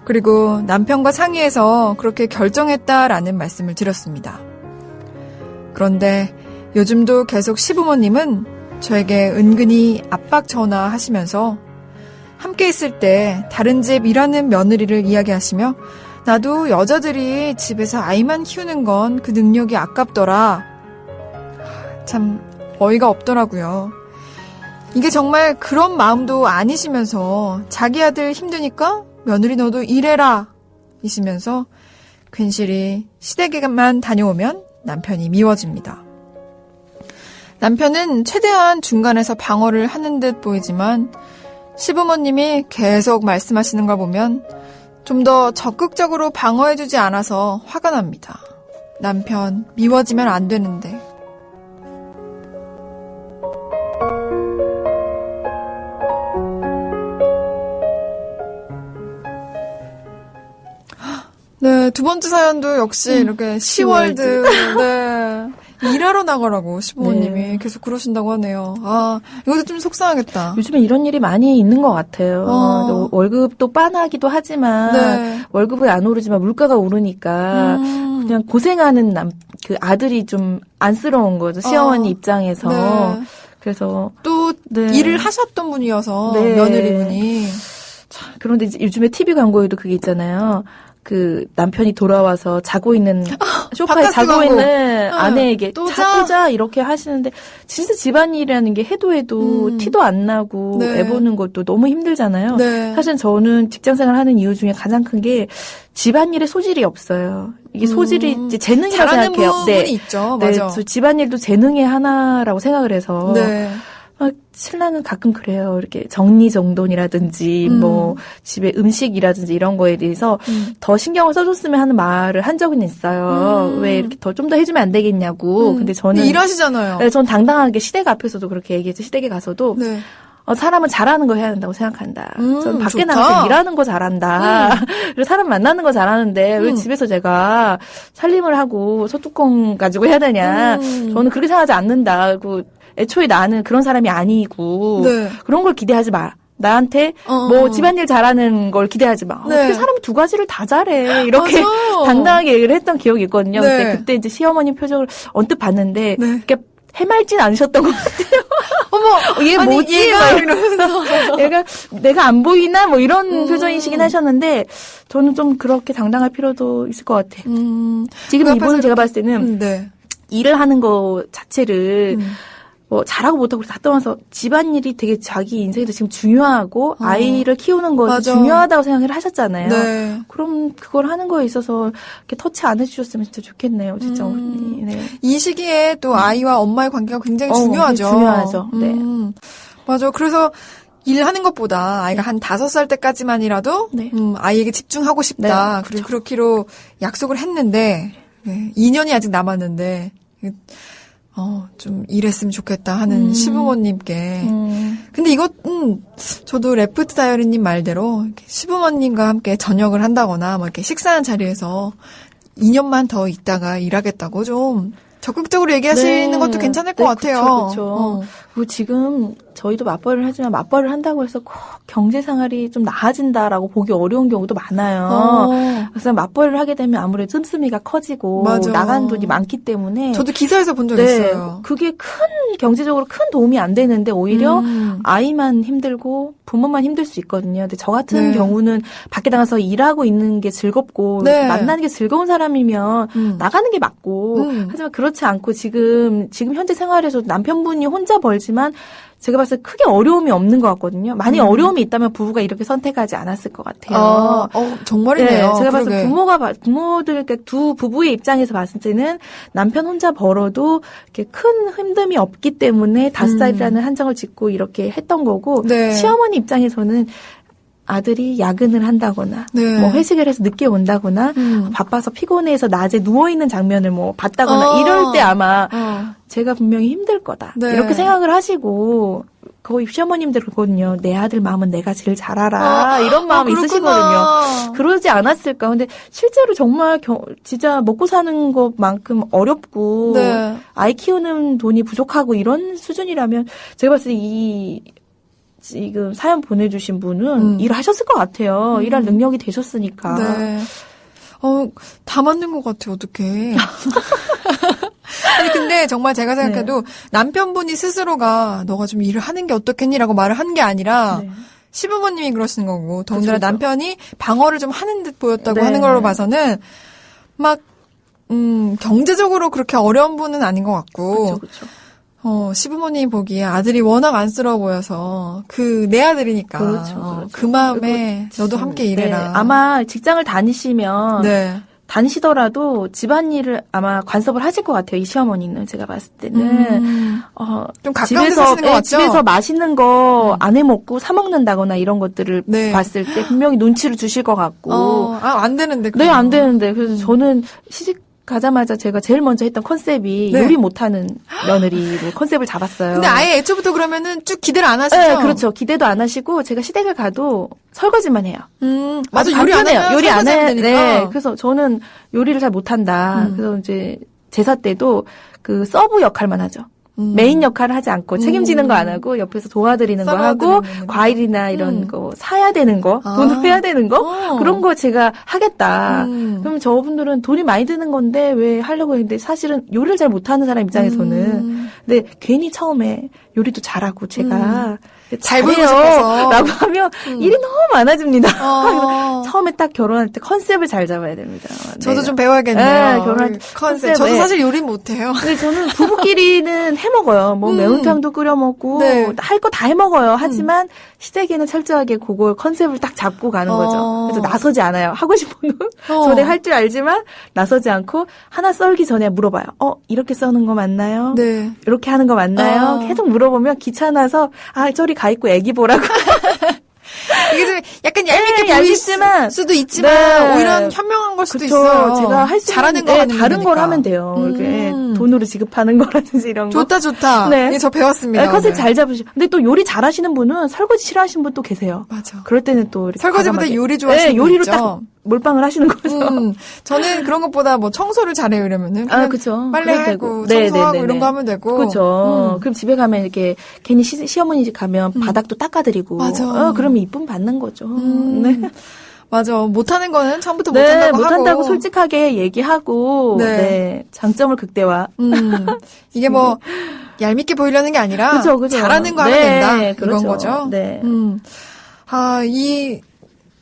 그리고 남편과 상의해서 그렇게 결정했다라는 말씀을 드렸습니다. 그런데 요즘도 계속 시부모님은 저에게 은근히 압박 전화하시면서 함께 있을 때 다른 집 일하는 며느리를 이야기하시며 나도 여자들이 집에서 아이만 키우는 건 그 능력이 아깝더라. 참 어이가 없더라고요. 이게 정말 그런 마음도 아니시면서 자기 아들 힘드니까 며느리 너도 일해라 이시면서 괜시리 시댁에만 다녀오면 남편이 미워집니다. 남편은 최대한 중간에서 방어를 하는 듯 보이지만 시부모님이 계속 말씀하시는 걸 보면 좀 더 적극적으로 방어해주지 않아서 화가 납니다. 남편 미워지면 안 되는데. 네, 두 번째 사연도 역시 이렇게 시월드, 네. 일하러 나가라고 시부모님이 네. 계속 그러신다고 하네요. 아, 이것도 좀 속상하겠다. 요즘에 이런 일이 많이 있는 것 같아요. 월급도 빤하기도 하지만 네. 월급이 안 오르지만 물가가 오르니까 그냥 고생하는 그 아들이 좀 안쓰러운 거죠. 시어머니 입장에서. 네. 그래서 또 네. 일을 하셨던 분이어서 네. 며느리분이. 그런데 이제 요즘에 TV 광고에도 그게 있잖아요. 그 남편이 돌아와서 자고 있는 소파에 바카스 자고 광고. 있는 아내에게 또 자고 자 이렇게 하시는데 진짜 집안일이라는 게 해도 티도 안 나고 네. 애 보는 것도 너무 힘들잖아요. 네. 사실 저는 직장생활 하는 이유 중에 가장 큰 게 집안일에 소질이 없어요. 이게 소질이 이제 재능이라고 잘하는 생각해요. 부분이 있죠. 네, 맞아. 저 집안일도 재능의 하나라고 생각을 해서 네. 신랑은 가끔 그래요. 이렇게 정리정돈이라든지 뭐 집에 음식이라든지 이런 거에 대해서 더 신경을 써줬으면 하는 말을 한 적은 있어요. 왜 이렇게 좀 더 해주면 안 되겠냐고. 근데 저는 일하시잖아요. 네, 전 당당하게 시댁 앞에서도 그렇게 얘기했죠. 시댁에 가서도 네. 사람은 잘하는 거 해야 된다고 생각한다. 저는 밖에 좋다. 나가서 일하는 거 잘한다. 그리고 사람 만나는 거 잘하는데 왜 집에서 제가 살림을 하고 소뚜껑 가지고 해야 되냐. 저는 그렇게 생각하지 않는다. 그 애초에 나는 그런 사람이 아니고 네. 그런 걸 기대하지 마. 나한테 뭐 집안일 잘하는 걸 기대하지 마. 네. 어떻게 사람이 두 가지를 다 잘해. 이렇게 맞아. 당당하게 얘기를 했던 기억이 있거든요. 네. 근데 그때 이제 시어머니 표정을 언뜻 봤는데 네. 이렇게 해맑진 않으셨던 것 같아요. 어머, 얘 아니, 뭐지? 얘가 막 이러면서. 얘가 내가 안 보이나? 뭐 이런 표정이시긴 하셨는데 저는 좀 그렇게 당당할 필요도 있을 것 같아요. 지금 그 이분은 앞에서 제가 봤을 때는 네. 일을 하는 거 자체를 뭐 잘하고 못하고 다 떠나서 집안일이 되게 자기 인생에도 지금 중요하고 아이를 키우는 것이 맞아. 중요하다고 생각을 하셨잖아요. 네. 그럼 그걸 하는 거에 있어서 이렇게 터치 안 해주셨으면 진짜 좋겠네요. 진짜 어머니. 네. 이 시기에 또 아이와 엄마의 관계가 굉장히 중요하죠. 중요하죠. 네. 맞아. 그래서 일하는 것보다 아이가 한 5살 때까지만이라도 네. 아이에게 집중하고 싶다. 네, 그리고 그렇기로 약속을 했는데 2년이 아직 남았는데 좀 일했으면 좋겠다 하는 시부모님께. 근데 이것 저도 레프트 다이어리님 말대로 이렇게 시부모님과 함께 저녁을 한다거나 뭐 이렇게 식사하는 자리에서 2년만 더 있다가 일하겠다고 좀 적극적으로 얘기하시는 네. 것도 괜찮을 것 네, 같아요. 그렇죠. 그리고 지금 저희도 맞벌이를 하지만 맞벌이를 한다고 해서 꼭 경제 생활이 좀 나아진다라고 보기 어려운 경우도 많아요. 그래서 맞벌이를 하게 되면 아무래도 씀씀이가 커지고 맞아. 나간 돈이 많기 때문에 저도 기사에서 본 적 네, 있어요. 그게 경제적으로 큰 도움이 안 되는데 오히려 아이만 힘들고 부모만 힘들 수 있거든요. 근데 저 같은 네. 경우는 밖에 나가서 일하고 있는 게 즐겁고 네. 만나는 게 즐거운 사람이면 나가는 게 맞고 음. 하지만 그렇지 않고 지금 현재 생활에서 남편분이 혼자 벌지만 제가 봤을 때 크게 어려움이 없는 것 같거든요. 만약 어려움이 있다면 부부가 이렇게 선택하지 않았을 것 같아요. 정말이네요. 네, 제가 봤을 때 그러게. 부모들, 그러니까 두 부부의 입장에서 봤을 때는 남편 혼자 벌어도 이렇게 큰 힘듦이 없기 때문에 5살이라는 한정을 짓고 이렇게 했던 거고, 네. 시어머니 입장에서는 아들이 야근을 한다거나, 네. 뭐 회식을 해서 늦게 온다거나, 바빠서 피곤해서 낮에 누워있는 장면을 뭐 봤다거나, 이럴 때 아마 제가 분명히 힘들 거다. 네. 이렇게 생각을 하시고, 거의 시어머님들 그러거든요. 내 아들 마음은 내가 제일 잘 알아. 이런 마음이 있으시거든요. 그러지 않았을까. 근데 실제로 정말 진짜 먹고 사는 것만큼 어렵고, 네. 아이 키우는 돈이 부족하고 이런 수준이라면, 제가 봤을 때 지금 사연 보내주신 분은 일하셨을 것 같아요. 일할 능력이 되셨으니까. 네. 다 맞는 것 같아요, 어떡해. 아니, 근데 정말 제가 생각해도 남편분이 스스로가 너가 좀 일을 하는 게 어떻겠니라고 말을 한 게 아니라 네. 시부모님이 그러시는 거고, 더군다나 그쵸. 남편이 방어를 좀 하는 듯 보였다고 네. 하는 걸로 봐서는 막, 경제적으로 그렇게 어려운 분은 아닌 것 같고, 그렇죠. 시부모님 보기에 아들이 워낙 안쓰러워 보여서 내 아들이니까 그렇죠. 그 마음에 너도 함께 일해라. 네, 아마 직장을 다니시면 네. 다니시더라도 집안일을 아마 관섭을 하실 것 같아요. 이 시어머니는 제가 봤을 때는 좀 가까운 데서 사시는 것 같죠? 집에서 맛있는 거 안 해먹고 사 먹는다거나 이런 것들을 네. 봤을 때 분명히 눈치를 주실 것 같고 안 되는데. 네, 안 되는데. 그래서 저는 시집 가자마자 제가 제일 먼저 했던 컨셉이 네. 요리 못하는 며느리로 컨셉을 잡았어요. 근데 아예 애초부터 그러면은 쭉 기대를 안 하시죠? 네, 그렇죠. 기대도 안 하시고 제가 시댁을 가도 설거지만 해요. 맞아, 아주 요리 안 간편해요. 하면 요리 안 설거지하면 해. 되니까. 네. 그래서 저는 요리를 잘 못한다. 그래서 이제 제사 때도 그 서브 역할만 하죠. 메인 역할을 하지 않고 책임지는 거 안 하고 옆에서 도와드리는 거 하고 썰어드리는 거. 과일이나 이런 거 사야 되는 거, 돈을 해야 되는 거 그런 거 제가 하겠다. 그럼 저분들은 돈이 많이 드는 건데 왜 하려고 했는데 사실은 요리를 잘 못하는 사람 입장에서는 근데 괜히 처음에 요리도 잘하고 제가 잘 보이고 잘해요 싶어서. 라고 하면 일이 너무 많아집니다. 어. 처음에 딱 결혼할 때 컨셉을 잘 잡아야 됩니다. 저도 네. 좀 배워야겠네요. 네, 결혼할 때 컨셉. 컨셉, 저도 네. 사실 요리 못해요. 근데 저는 부부끼리는 해 먹어요. 뭐 매운탕도 끓여 먹고 네. 할 거 다 해 먹어요. 하지만 시댁에는 철저하게 그걸 컨셉을 딱 잡고 가는 거죠. 그래서 나서지 않아요. 하고 싶은 건 전에 할 줄 알지만 나서지 않고 하나 썰기 전에 물어봐요. 이렇게 써는 거 맞나요? 네. 이렇게 하는 거 맞나요? 계속 물어보면 귀찮아서 저리 가 있고 애기 보라고. 이게 좀 약간 얄밉게 보일 얄밉지만 수도 있지만 네. 오히려 현명한 걸 수도 그쵸. 있어요. 제가 할 수 잘하는 있는 거 하는 다른 걸 거니까. 하면 돼요. 이렇게 돈으로 지급하는 거라든지 이런 거. 좋다. 네. 네, 저 배웠습니다. 네, 컨셉 오늘. 잘 잡으시고. 근데 또 요리 잘하시는 분은 설거지 싫어하시는 분 또 계세요. 맞아. 그럴 때는 또 이렇게 설거지보다 과감하게. 요리 좋아하시는 네, 분 요리로 있죠. 딱 몰빵을 하시는 거죠. 저는 그런 것보다 뭐 청소를 잘해요 이러면은 그냥 그쵸. 빨래하고 그래도 되고. 청소하고 네, 이런 거 하면 되고. 그렇죠. 그럼 집에 가면 이렇게 괜히 시어머니 집 가면 바닥도 닦아드리고. 맞아. 그러면 이쁨 받는 거죠. 네. 맞아. 못하는 거는 처음부터 네, 못한다고 못한다고 하고. 솔직하게 얘기하고. 네. 네. 장점을 극대화. 이게 뭐 얄밉게 보이려는 게 아니라 그죠. 잘하는 거 하면 네, 된다. 그렇죠. 이건 거죠. 네. 이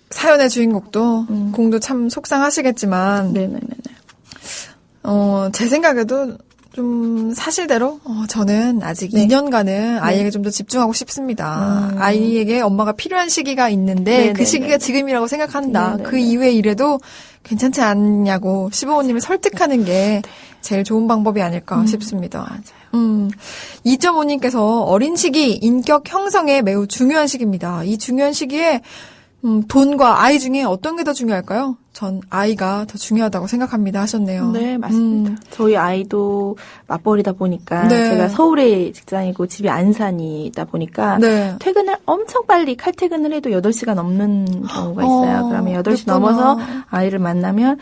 사연의 주인공도 공도 참 속상하시겠지만 네네네. 제 생각에도 좀 사실대로 저는 아직 네. 2년간은 아이에게 좀 더 집중하고 싶습니다. 아이에게 엄마가 필요한 시기가 있는데 네네네. 그 시기가 지금이라고 생각한다. 네네네. 그 이후에 일해도 괜찮지 않냐고 시부모님을 설득하는 게 제일 좋은 방법이 아닐까 싶습니다. 맞아요. 2.5님께서 어린 시기 인격 형성에 매우 중요한 시기입니다. 이 중요한 시기에 돈과 아이 중에 어떤 게 더 중요할까요? 전 아이가 더 중요하다고 생각합니다 하셨네요. 네, 맞습니다. 저희 아이도 맞벌이다 보니까 네. 제가 서울에 직장이고 집이 안산이다 보니까 네. 퇴근을 엄청 빨리 칼퇴근을 해도 8시간 넘는 경우가 있어요. 그러면 8시 그렇구나. 넘어서 아이를 만나면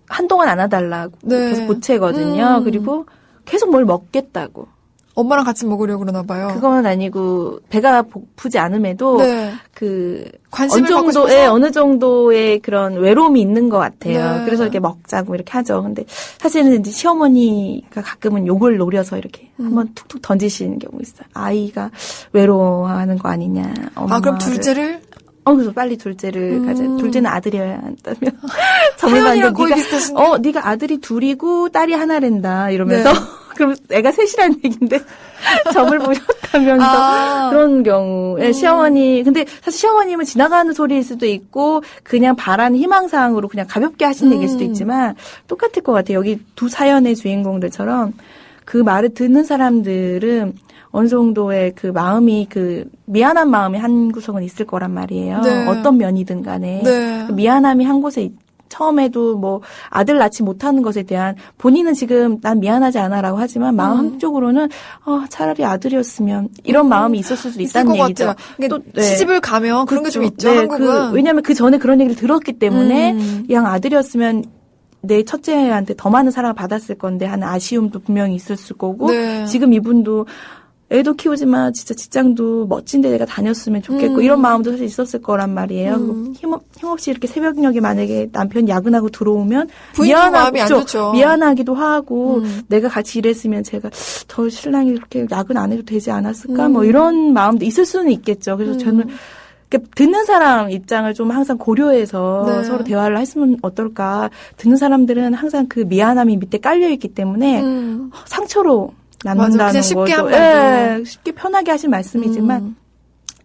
한동안 안아달라고 네. 계속 보채거든요. 그리고 계속 뭘 먹겠다고. 엄마랑 같이 먹으려고 그러나 봐요. 그건 아니고 배가 고프지 않음에도 네. 그 관심을 어느 받고 정도의 싶어서? 어느 정도의 그런 외로움이 있는 것 같아요. 네. 그래서 이렇게 먹자고 이렇게 하죠. 근데 사실은 이제 시어머니가 가끔은 욕을 노려서 이렇게 한번 툭툭 던지시는 경우 있어요. 아이가 외로워하는 거 아니냐. 엄마를. 그럼 둘째를 그래서 빨리 둘째를 가자. 둘째는 아들이어야 한다며. 사연이랑 거의 네가, 비슷하신데. 네가 아들이 둘이고 딸이 하나랜다. 이러면서. 네. 그럼 애가 셋이라는 얘기인데 점을 보셨다면서 아. 그런 경우에 시어머니 근데 사실 시어머님은 지나가는 소리일 수도 있고 그냥 바라는 희망사항으로 그냥 가볍게 하신 얘기일 수도 있지만 똑같을 것 같아요. 여기 두 사연의 주인공들처럼 그 말을 듣는 사람들은 어느 정도의 그 마음이 그 미안한 마음이 한 구석은 있을 거란 말이에요. 네. 어떤 면이든 간에 네. 그 미안함이 한 곳에 처음에도 뭐 아들 낳지 못하는 것에 대한 본인은 지금 난 미안하지 않아라고 하지만 마음 한쪽으로는 차라리 아들이었으면 이런 마음이 있었을 수도 있을 있다는 것 얘기죠. 같아요. 이게 또, 네. 시집을 가면 그런 게 좀 그렇죠. 있죠. 네, 한국은. 왜냐하면 그 전에 그런 얘기를 들었기 때문에 양 아들이었으면 내 첫째한테 더 많은 사랑을 받았을 건데 하는 아쉬움도 분명히 있었을 거고 네. 지금 이분도 애도 키우지만 진짜 직장도 멋진데 내가 다녔으면 좋겠고 이런 마음도 사실 있었을 거란 말이에요. 그리고 힘없이 이렇게 새벽녘에 만약에 남편이 야근하고 들어오면 부인도 마음이 안 좋죠. 미안하기도 하고 내가 같이 일했으면 제가 저 신랑이 그렇게 야근 안 해도 되지 않았을까 뭐 이런 마음도 있을 수는 있겠죠. 그래서 저는 듣는 사람 입장을 좀 항상 고려해서 네. 서로 대화를 했으면 어떨까. 듣는 사람들은 항상 그 미안함이 밑에 깔려있기 때문에 상처로 맞아. 남는다는 그냥 쉽게 것도 한 말도. 쉽게 편하게 하신 말씀이지만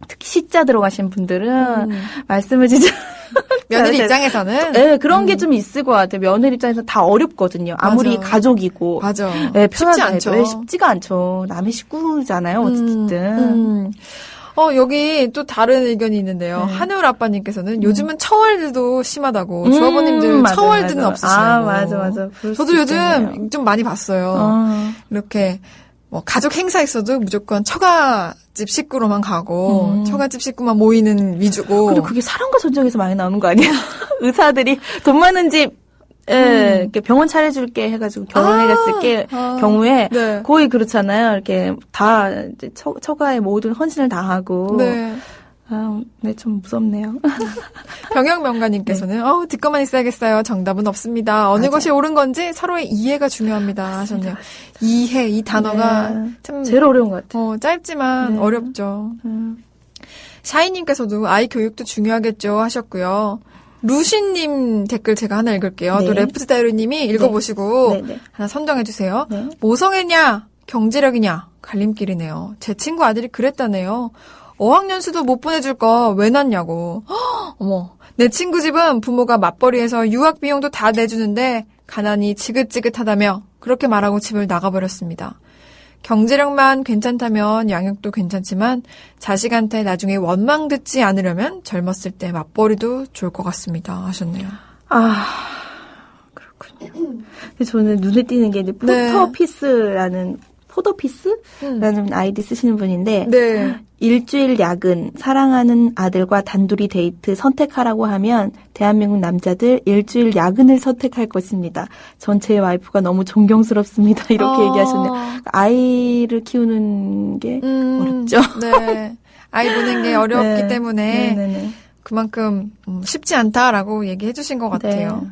특히 시자 들어가신 분들은 말씀을 진짜 며느리 네. 입장에서는 네, 그런 게 좀 있을 것 같아요. 며느리 입장에서 다 어렵거든요. 아무리 맞아. 가족이고. 맞아. 네, 쉽지 편하게 않죠. 해도. 네, 쉽지가 않죠. 남의 식구잖아요. 어쨌든. 여기 또 다른 의견이 있는데요. 네. 한울 아빠님께서는 요즘은 처월들도 심하다고 조아버님들 맞아요, 처월드는 맞아요. 없으시냐고. 맞아. 그럴 저도 수 요즘 있겠네요. 좀 많이 봤어요. 이렇게 뭐 가족 행사 있어도 무조건 처가집 식구로만 가고 처가집 식구만 모이는 위주고. 근데 그게 사랑과 전쟁에서 많이 나오는 거 아니에요? 의사들이 돈 많은 집 이렇게 병원 차려줄게 해가지고 결혼해갔을 경우에 네. 거의 그렇잖아요. 이렇게 다 이제 처가의 모든 헌신을 다 하고. 네. 네, 좀 무섭네요. 병영명가님께서는 듣고만 있어야겠어요. 정답은 없습니다. 어느 맞아요. 것이 옳은 건지 서로의 이해가 중요합니다 하셨네요. 이해 이 단어가 네. 참 제일 어려운 것 같아요. 짧지만 네. 어렵죠. 샤이님께서도 아이 교육도 중요하겠죠 하셨고요. 루시님 댓글 제가 하나 읽을게요. 네. 또 레프트 다이로님이 읽어보시고 네. 하나 선정해주세요. 네. 모성애냐 경제력이냐 갈림길이네요. 제 친구 아들이 그랬다네요. 어학연수도 못 보내줄 거 왜 낳냐고. 어머, 내 친구 집은 부모가 맞벌이해서 유학 비용도 다 내주는데 가난이 지긋지긋하다며 그렇게 말하고 집을 나가버렸습니다. 경제력만 괜찮다면 양육도 괜찮지만 자식한테 나중에 원망 듣지 않으려면 젊었을 때 맞벌이도 좋을 것 같습니다 하셨네요. 그렇군요. 근데 저는 눈에 띄는 게 이제 포터피스라는 포더피스라는 아이디 쓰시는 분인데 네. 일주일 야근, 사랑하는 아들과 단둘이 데이트 선택하라고 하면 대한민국 남자들 일주일 야근을 선택할 것입니다. 전 제 와이프가 너무 존경스럽습니다. 이렇게 얘기하셨네요. 아이를 키우는 게 어렵죠. 네. 아이 보는 게 어렵기 네. 때문에 네네네. 그만큼 쉽지 않다라고 얘기해 주신 것 같아요. 네.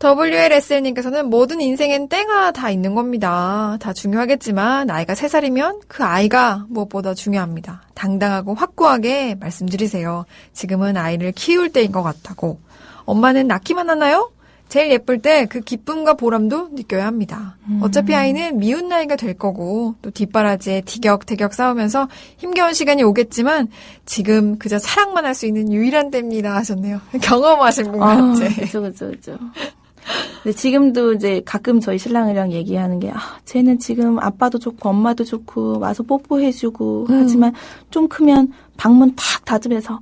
WLSL님께서는 모든 인생엔 때가 다 있는 겁니다. 다 중요하겠지만 나이가 3살이면 그 아이가 무엇보다 중요합니다. 당당하고 확고하게 말씀드리세요. 지금은 아이를 키울 때인 것 같다고. 엄마는 낳기만 하나요? 제일 예쁠 때 그 기쁨과 보람도 느껴야 합니다. 어차피 아이는 미운 나이가 될 거고 또 뒷바라지에 티격태격 싸우면서 힘겨운 시간이 오겠지만 지금 그저 사랑만 할 수 있는 유일한 때입니다 하셨네요. 경험하신 분 같아. 그죠. 근데 지금도 이제 가끔 저희 신랑이랑 얘기하는 게, 쟤는 지금 아빠도 좋고 엄마도 좋고 와서 뽀뽀해주고 하지만 좀 크면 방문 탁 닫으면서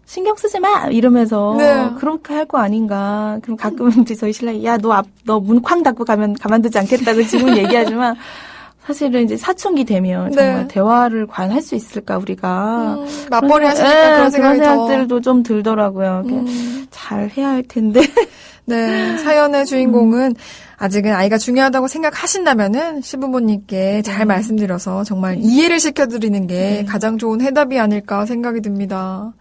신경 쓰지 마! 이러면서 네. 그렇게 할 거 아닌가. 그럼 가끔 이제 저희 신랑이, 야, 너 문 쾅 닫고 가면 가만두지 않겠다고 지금 얘기하지만 사실은 이제 사춘기 되면 정말 네. 대화를 과연 할 수 있을까, 우리가. 맞벌이 하시니까 그런 생각이 그런 더. 생각들도 좀 들더라고요. 잘 해야 할 텐데. 네, 사연의 주인공은 아직은 아이가 중요하다고 생각하신다면은 시부모님께 잘 말씀드려서 정말 이해를 시켜드리는 게 가장 좋은 해답이 아닐까 생각이 듭니다.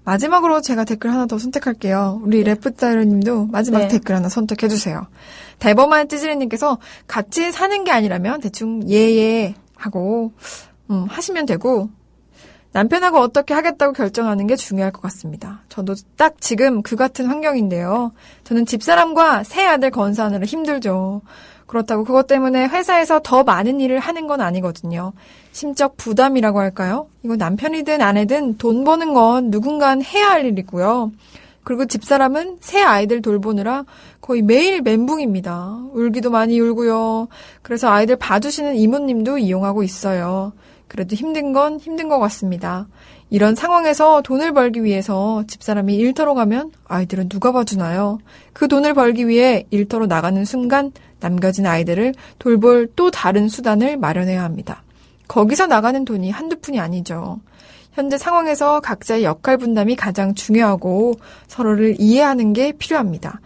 마지막으로 제가 댓글 하나 더 선택할게요. 우리 레프타이러님도 마지막 네. 댓글 하나 선택해주세요. 대범한 찌질이님께서 같이 사는 게 아니라면 대충 예예 하고 하시면 되고 남편하고 어떻게 하겠다고 결정하는 게 중요할 것 같습니다. 저도 딱 지금 그 같은 환경인데요. 저는 집사람과 새 아들 건사하느라 힘들죠. 그렇다고 그것 때문에 회사에서 더 많은 일을 하는 건 아니거든요. 심적 부담이라고 할까요? 이거 남편이든 아내든 돈 버는 건 누군간 해야 할 일이고요. 그리고 집사람은 새 아이들 돌보느라 거의 매일 멘붕입니다. 울기도 많이 울고요. 그래서 아이들 봐주시는 이모님도 이용하고 있어요. 그래도 힘든 건 힘든 것 같습니다. 이런 상황에서 돈을 벌기 위해서 집사람이 일터로 가면 아이들은 누가 봐주나요? 그 돈을 벌기 위해 일터로 나가는 순간 남겨진 아이들을 돌볼 또 다른 수단을 마련해야 합니다. 거기서 나가는 돈이 한두 푼이 아니죠. 현재 상황에서 각자의 역할 분담이 가장 중요하고 서로를 이해하는 게 필요합니다.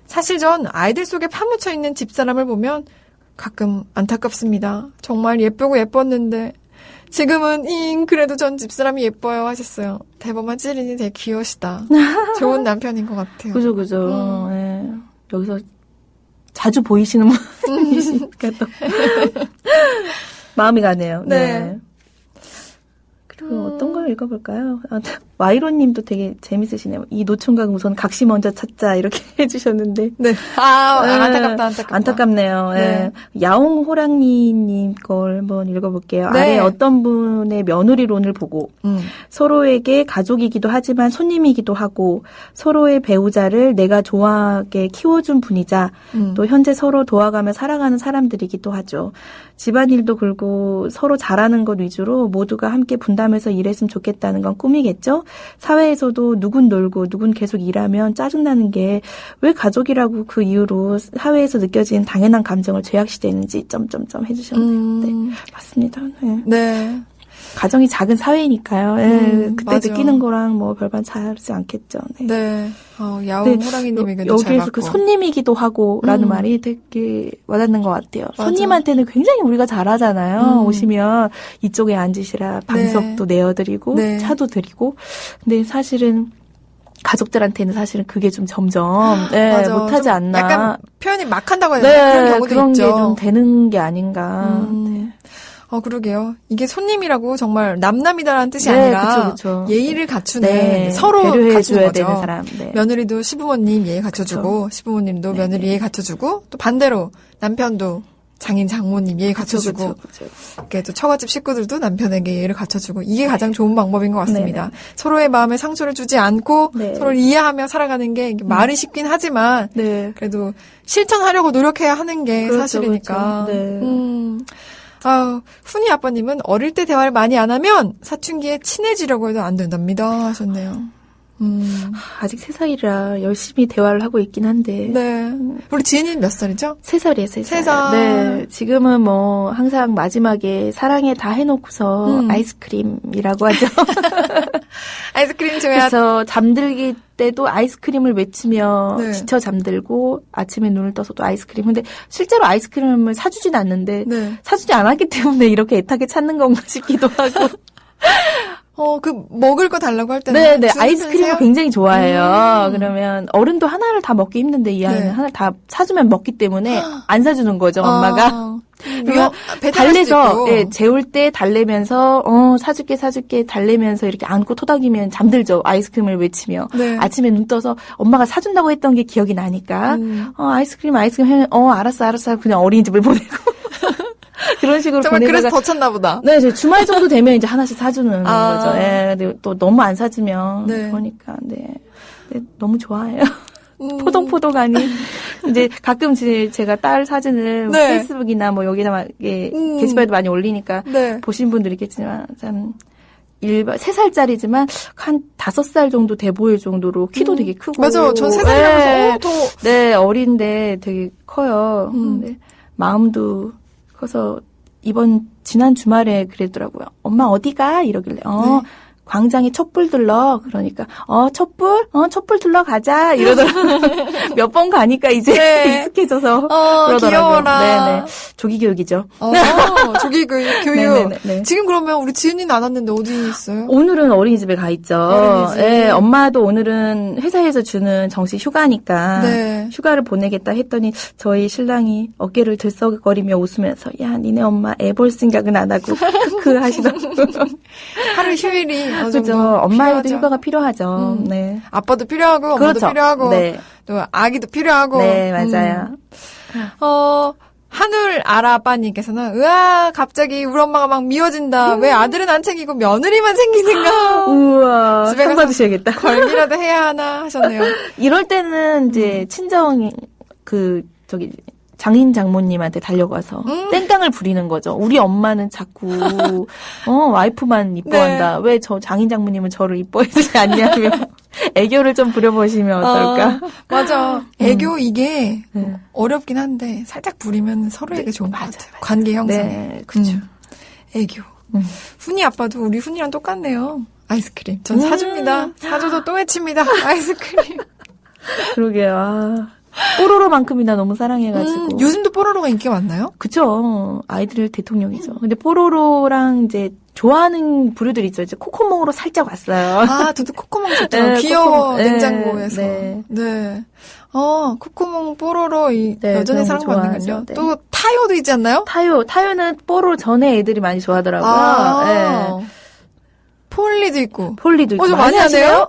사실 전 아이들 속에 파묻혀 있는 집사람을 보면 가끔 안타깝습니다. 정말 예쁘고 예뻤는데 지금은 그래도 전 집사람이 예뻐요 하셨어요. 대범한 찌린이 되게 귀여우시다. 좋은 남편인 것 같아요. 그죠. 예. 여기서 자주 보이시는 분이시니까 또 마음이 가네요. 네. 그리고 어떤 걸 읽어볼까요? 와이로님도 되게 재밌으시네요. 이 노총각 우선 각시 먼저 찾자 이렇게 해주셨는데. 네. 안타깝다. 안타깝네요. 네. 야옹 호랑이님 걸 한번 읽어볼게요. 네. 아래 어떤 분의 며느리론을 보고 서로에게 가족이기도 하지만 손님이기도 하고 서로의 배우자를 내가 좋아하게 키워준 분이자 또 현재 서로 도와가며 살아가는 사람들이기도 하죠. 집안일도 그리고 서로 잘하는 것 위주로 모두가 함께 분담해서 일했으면 좋겠다는 건 꿈이겠죠? 사회에서도 누군 놀고 누군 계속 일하면 짜증나는 게 왜 가족이라고 그 이유로 사회에서 느껴지는 당연한 감정을 죄악시되는지 점점점 해주셨네요. 네, 맞습니다. 네. 네. 가정이 작은 사회니까요. 네, 그때 맞아. 느끼는 거랑 뭐 별반 다르지 않겠죠. 네. 네. 야옹 호랑이님 의견도 잘 여기에서 받고. 그 손님이기도 하고라는 말이 되게 와닿는 것 같아요. 맞아. 손님한테는 굉장히 우리가 잘하잖아요. 오시면 이쪽에 앉으시라 방석도 내어드리고 네. 차도 드리고. 근데 사실은 가족들한테는 사실은 그게 좀 점점 맞아. 못하지 좀 않나. 약간 표현이 막 한다고 해야 되나? 그런 경우도 그런 있죠. 게 좀 되는 게 아닌가. 네. 그러게요. 이게 손님이라고 정말 남남이다라는 뜻이 네, 아니라 그쵸. 예의를 갖추는 네, 서로 갖추는 배려해줘야 거죠. 되는 사람. 네. 며느리도 시부모님 예의 갖춰주고 시부모님도 며느리 예의 갖춰주고 또 반대로 남편도 장인 장모님 예의 갖춰주고 그쵸. 이렇게 또 처갓집 식구들도 남편에게 예의를 갖춰주고 이게 가장 좋은 방법인 것 같습니다. 서로의 마음에 상처를 주지 않고 네. 서로를 이해하며 살아가는 게 이게 말이 쉽긴 하지만 네. 그래도 실천하려고 노력해야 하는 게 그렇죠, 사실이니까. 그렇죠. 네. 훈이 아빠님은 어릴 때 대화를 많이 안 하면 사춘기에 친해지려고 해도 안 된답니다 하셨네요. 아직 3살이라 열심히 대화를 하고 있긴 한데. 네. 우리 지은이는 몇 살이죠? 3살이에요, 3살. 3살. 네. 지금은 뭐, 항상 마지막에 사랑해 다 해놓고서 아이스크림이라고 하죠. 아이스크림 줘야. 그래서 잠들기 때도 아이스크림을 외치며 네. 지쳐 잠들고 아침에 눈을 떠서도 아이스크림. 근데 실제로 아이스크림을 사주진 않는데 네. 사주지 않았기 때문에 이렇게 애타게 찾는 건가 싶기도 하고. 먹을 거 달라고 할 때는. 네네. 주는 아이스크림을 편이세요? 굉장히 좋아해요. 그러면 어른도 하나를 다 먹기 힘든데 이 아이는 네. 하나를 다 사주면 먹기 때문에 안 사주는 거죠, 엄마가. 그러면 배달할 수도 달래서 있고. 네, 재울 때 달래면서 사줄게 달래면서 이렇게 안고 토닥이면 잠들죠. 아이스크림을 외치며. 네. 아침에 눈 떠서 엄마가 사준다고 했던 게 기억이 나니까 아이스크림 하면 알았어 그냥 어린이집을 보내고 그런 식으로 정말 보내다가 그래서 더 찼나 보다. 네, 이제 주말 정도 되면 이제 하나씩 사주는 아. 거죠. 예, 근데 또 너무 안 사주면 네. 그러니까 네, 너무 좋아해요. 포동포동하니 이제 가끔 제가 딸 사진을 네. 페이스북이나 뭐 여기다 막 게시판에도 많이 올리니까 네. 보신 분들이 있겠지만 참 3살짜리지만 한 5살 정도 돼 보일 정도로 키도 되게 크고 맞아. 전 3살이라면서 더. 네, 어린데 되게 커요. 근데 마음도 커서 지난 주말에 그랬더라고요. 엄마 어디가? 이러길래 광장에 촛불 들러. 그러니까 촛불? 촛불 들러 가자. 이러더라고요. 몇 번 가니까 이제 네. 익숙해져서 그러더라고요. 귀여워라. 네네. 조기 교육이죠. 조기 교육. 네네네. 지금 그러면 우리 지은이는 안 왔는데 어디 있어요? 오늘은 어린이집에 가 있죠. 어린이집. 네, 엄마도 오늘은 회사에서 주는 정시 휴가니까 네. 휴가를 보내겠다 했더니 저희 신랑이 어깨를 들썩거리며 웃으면서 야 니네 엄마 애 볼 생각은 안 하고 크크 하시더라고요. 하루 휴일이 어느 그죠. 정도 엄마에도 필요하죠. 휴가가 필요하죠. 네. 아빠도 필요하고 엄마도 그렇죠. 필요하고 네. 또 아기도 필요하고. 네, 맞아요. 하늘 아라빠님께서는 으아 갑자기 우리 엄마가 막 미워진다. 왜 아들은 안 챙기고 며느리만 챙기는가. 우와, 집에 상 가서 받으셔야겠다. 걸기라도 해야 하나 하셨네요. 이럴 때는 이제 친정 장인 장모님한테 달려가서 땡깡을 부리는 거죠. 우리 엄마는 자꾸 와이프만 이뻐한다. 왜 저 장인 장모님은 저를 이뻐해주지 않냐며 애교를 좀 부려보시면 어떨까? 맞아. 애교 이게 어렵긴 한데 살짝 부리면 서로에게 좋은 것 같아요. 관계 형성. 네, 그렇죠. 애교. 훈이 아빠도 우리 훈이랑 똑같네요. 아이스크림. 전 사줍니다. 사줘도 또 외칩니다. 아이스크림. 그러게요. 아, 뽀로로만큼이나 너무 사랑해가지고. 요즘도 뽀로로가 인기가 많나요? 그쵸. 아이들 대통령이죠. 근데 뽀로로랑 이제 좋아하는 부류들 있죠. 이제 코코몽으로 살짝 왔어요. 아, 저도 코코몽 좋더라고요. 네, 귀여워, 코코몽. 냉장고에서. 네. 네. 코코몽, 뽀로로, 네, 여전히 그런 거 사랑받는군요. 좋아하죠. 네. 또, 타요도 있지 않나요? 타요는 뽀로로 전에 애들이 많이 좋아하더라고요. 네. 폴리도 있고. 폴리도 있고. 좀 많이 하네요?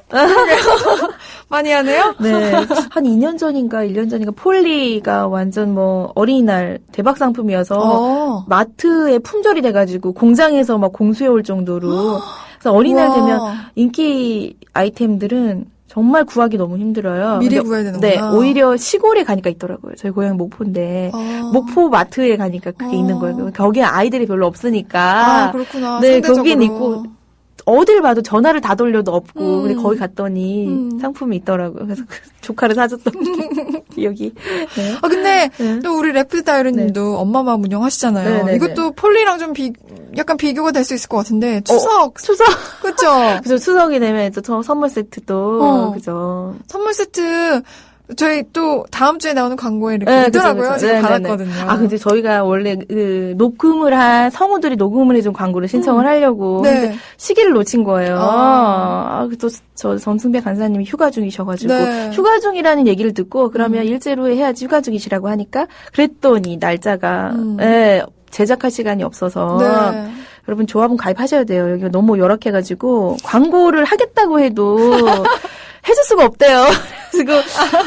많이 하네요? 네. 한 2년 전인가 1년 전인가 폴리가 완전 어린이날 대박 상품이어서 마트에 품절이 돼가지고 공장에서 막 공수해 올 정도로. 그래서 어린이날 우와. 되면 인기 아이템들은 정말 구하기 너무 힘들어요. 미리 근데 구해야 되는구나. 네, 오히려 시골에 가니까 있더라고요. 저희 고향 목포인데 목포 마트에 가니까 그게 있는 거예요. 거기에 아이들이 별로 없으니까. 그렇구나. 네, 상대적으로. 거긴 있고 어딜 봐도 전화를 다 돌려도 없고 근데 거기 갔더니 상품이 있더라고요. 그래서 그 조카를 사줬던 기억이. 네. 근데 네. 또 우리 래피드 다이어리님도 엄마맘 운영하시잖아요. 네네네. 이것도 폴리랑 좀 약간 비교가 될 수 있을 것 같은데 추석 그쵸? 그래서 추석이 되면 또 선물 세트도 그죠. 선물 세트 저희 또 다음 주에 나오는 광고에 이렇게 네, 있더라고요. 그쵸. 제가 네네네. 받았거든요. 근데 저희가 원래 녹음을 한 성우들이 녹음을 해준 광고를 신청을 하려고 네. 근데 시기를 놓친 거예요. 또 저 전승배 간사님이 휴가 중이셔가지고 네. 휴가 중이라는 얘기를 듣고 그러면 일제로 해야지 휴가 중이시라고 하니까 그랬더니 날짜가 제작할 시간이 없어서 네. 여러분 조합은 가입하셔야 돼요. 여기가 너무 열악해가지고 광고를 하겠다고 해도 해줄 수가 없대요. 그리고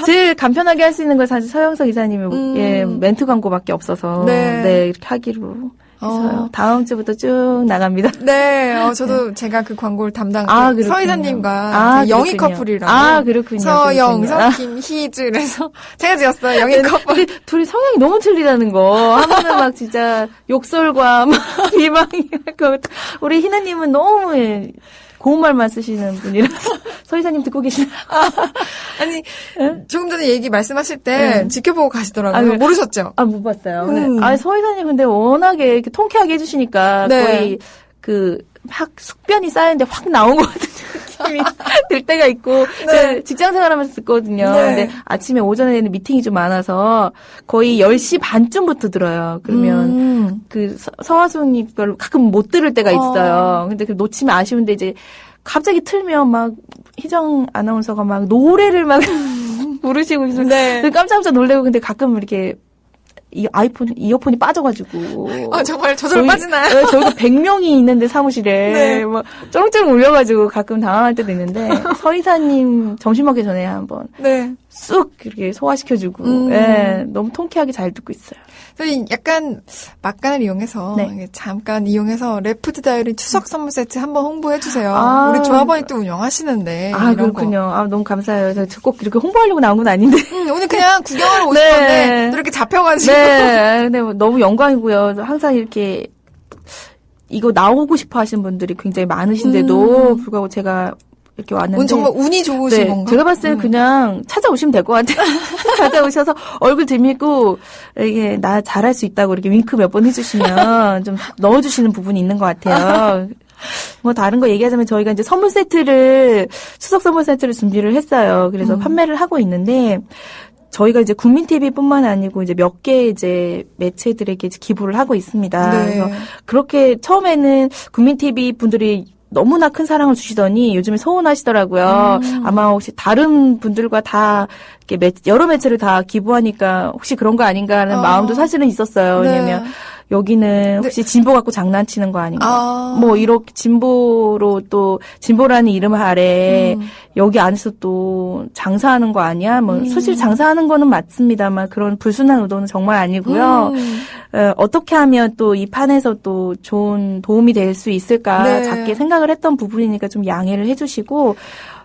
제일 간편하게 할 수 있는 건 사실 서영석 이사님의 멘트 광고밖에 없어서 네. 이렇게 하기로 해서요. 다음 주부터 쭉 나갑니다. 네, 저도 제가 그 광고를 담당 그렇군요. 서 이사님과 영희 그렇군요. 커플이라고. 그렇군요. 서영석, 김희주 그래서 제가 지었어요. 영희 커플. 근데 둘이 성향이 너무 틀리다는 거. 하나는 막 진짜 욕설과 막 비방이 우리 희나님은 너무 고운 말만 쓰시는 분이라서 서 이사님 듣고 계시나? 아니 조금 전에 얘기 말씀하실 때 지켜보고 가시더라고요. 모르셨죠? 못 봤어요. 서 이사님 근데 워낙에 이렇게 통쾌하게 해주시니까 거의 막 숙변이 쌓였는데 확 나온 것 같은 느낌이 들 때가 있고 제가 직장 생활하면서 듣거든요. 근데 아침에 오전에는 미팅이 좀 많아서 거의 10시 반쯤부터 들어요. 그러면 그 서화순이 별로 가끔 못 들을 때가 있어요. 근데 그 놓치면 아쉬운데 이제 갑자기 틀면 막 희정 아나운서가 막 노래를 막 부르시고 있으면 깜짝깜짝 놀래고 근데 가끔 이렇게 이어폰이 빠져가지고. 정말 저절로 빠지나요? 네, 저희가 100명이 있는데 사무실에 막 쩌렁쩌렁 울려가지고 가끔 당황할 때도 있는데 서 이사님 점심 먹기 전에 한번 쑥 이렇게 소화시켜주고 너무 통쾌하게 잘 듣고 있어요. 저희 약간 막간을 이용해서 잠깐 이용해서 래피드 다이어리 추석 선물 세트 한번 홍보해 주세요. 우리 조합원이 또 운영하시는데. 그렇군요. 너무 감사해요. 제가 꼭 이렇게 홍보하려고 나온 건 아닌데. 오늘 그냥 구경하러 오신 건데 또 이렇게 잡혀가지고. 근데 너무 영광이고요. 항상 이렇게 이거 나오고 싶어 하시는 분들이 굉장히 많으신데도 불구하고 제가 이렇게 왔는데. 정말 운이 좋으신 건가? 제가 봤을 때는 그냥 찾아오시면 될 것 같아요. 찾아오셔서 얼굴 들밀고, 이게 나 잘할 수 있다고 이렇게 윙크 몇 번 해주시면 좀 넣어주시는 부분이 있는 것 같아요. 다른 거 얘기하자면 저희가 이제 추석 선물 세트를 준비를 했어요. 그래서 판매를 하고 있는데, 저희가 이제 국민TV뿐만 아니고 이제 몇 개 이제 매체들에게 기부를 하고 있습니다. 그래서 그렇게 처음에는 국민TV 분들이 너무나 큰 사랑을 주시더니 요즘에 서운하시더라고요. 아마 혹시 다른 분들과 다 이렇게 여러 매체를 다 기부하니까 혹시 그런 거 아닌가 하는 마음도 사실은 있었어요. 왜냐면 여기는 혹시 진보 갖고 장난치는 거 아닌가? 아. 뭐 이렇게 진보로 또 진보라는 이름 아래 여기 안에서 또 장사하는 거 아니야? 뭐 사실 장사하는 거는 맞습니다만 그런 불순한 의도는 정말 아니고요. 어떻게 하면 또 이 판에서 또 좋은 도움이 될 수 있을까 네. 작게 생각을 했던 부분이니까 좀 양해를 해주시고.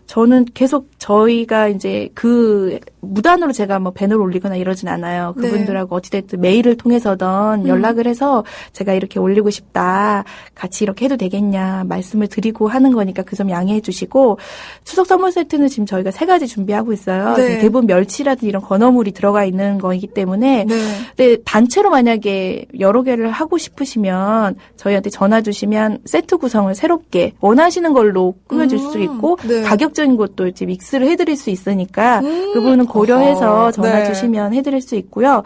저는 계속 저희가 이제 그 무단으로 제가 뭐 배너를 올리거나 이러진 않아요. 네. 그분들하고 어찌됐든 메일을 통해서든 연락을 해서 제가 이렇게 올리고 싶다. 같이 이렇게 해도 되겠냐 말씀을 드리고 하는 거니까 그 점 양해해 주시고 추석 선물 세트는 지금 저희가 3가지 준비하고 있어요. 네. 대부분 멸치라든지 이런 건어물이 들어가 있는 거이기 때문에 네. 근데 단체로 만약에 여러 개를 하고 싶으시면 저희한테 전화 주시면 세트 구성을 새롭게 원하시는 걸로 꾸며줄 수 있고 네. 가격적인 것도 이제 믹스를 해드릴 수 있으니까 그 부분은 고려해서 어허. 전화 네. 주시면 해드릴 수 있고요.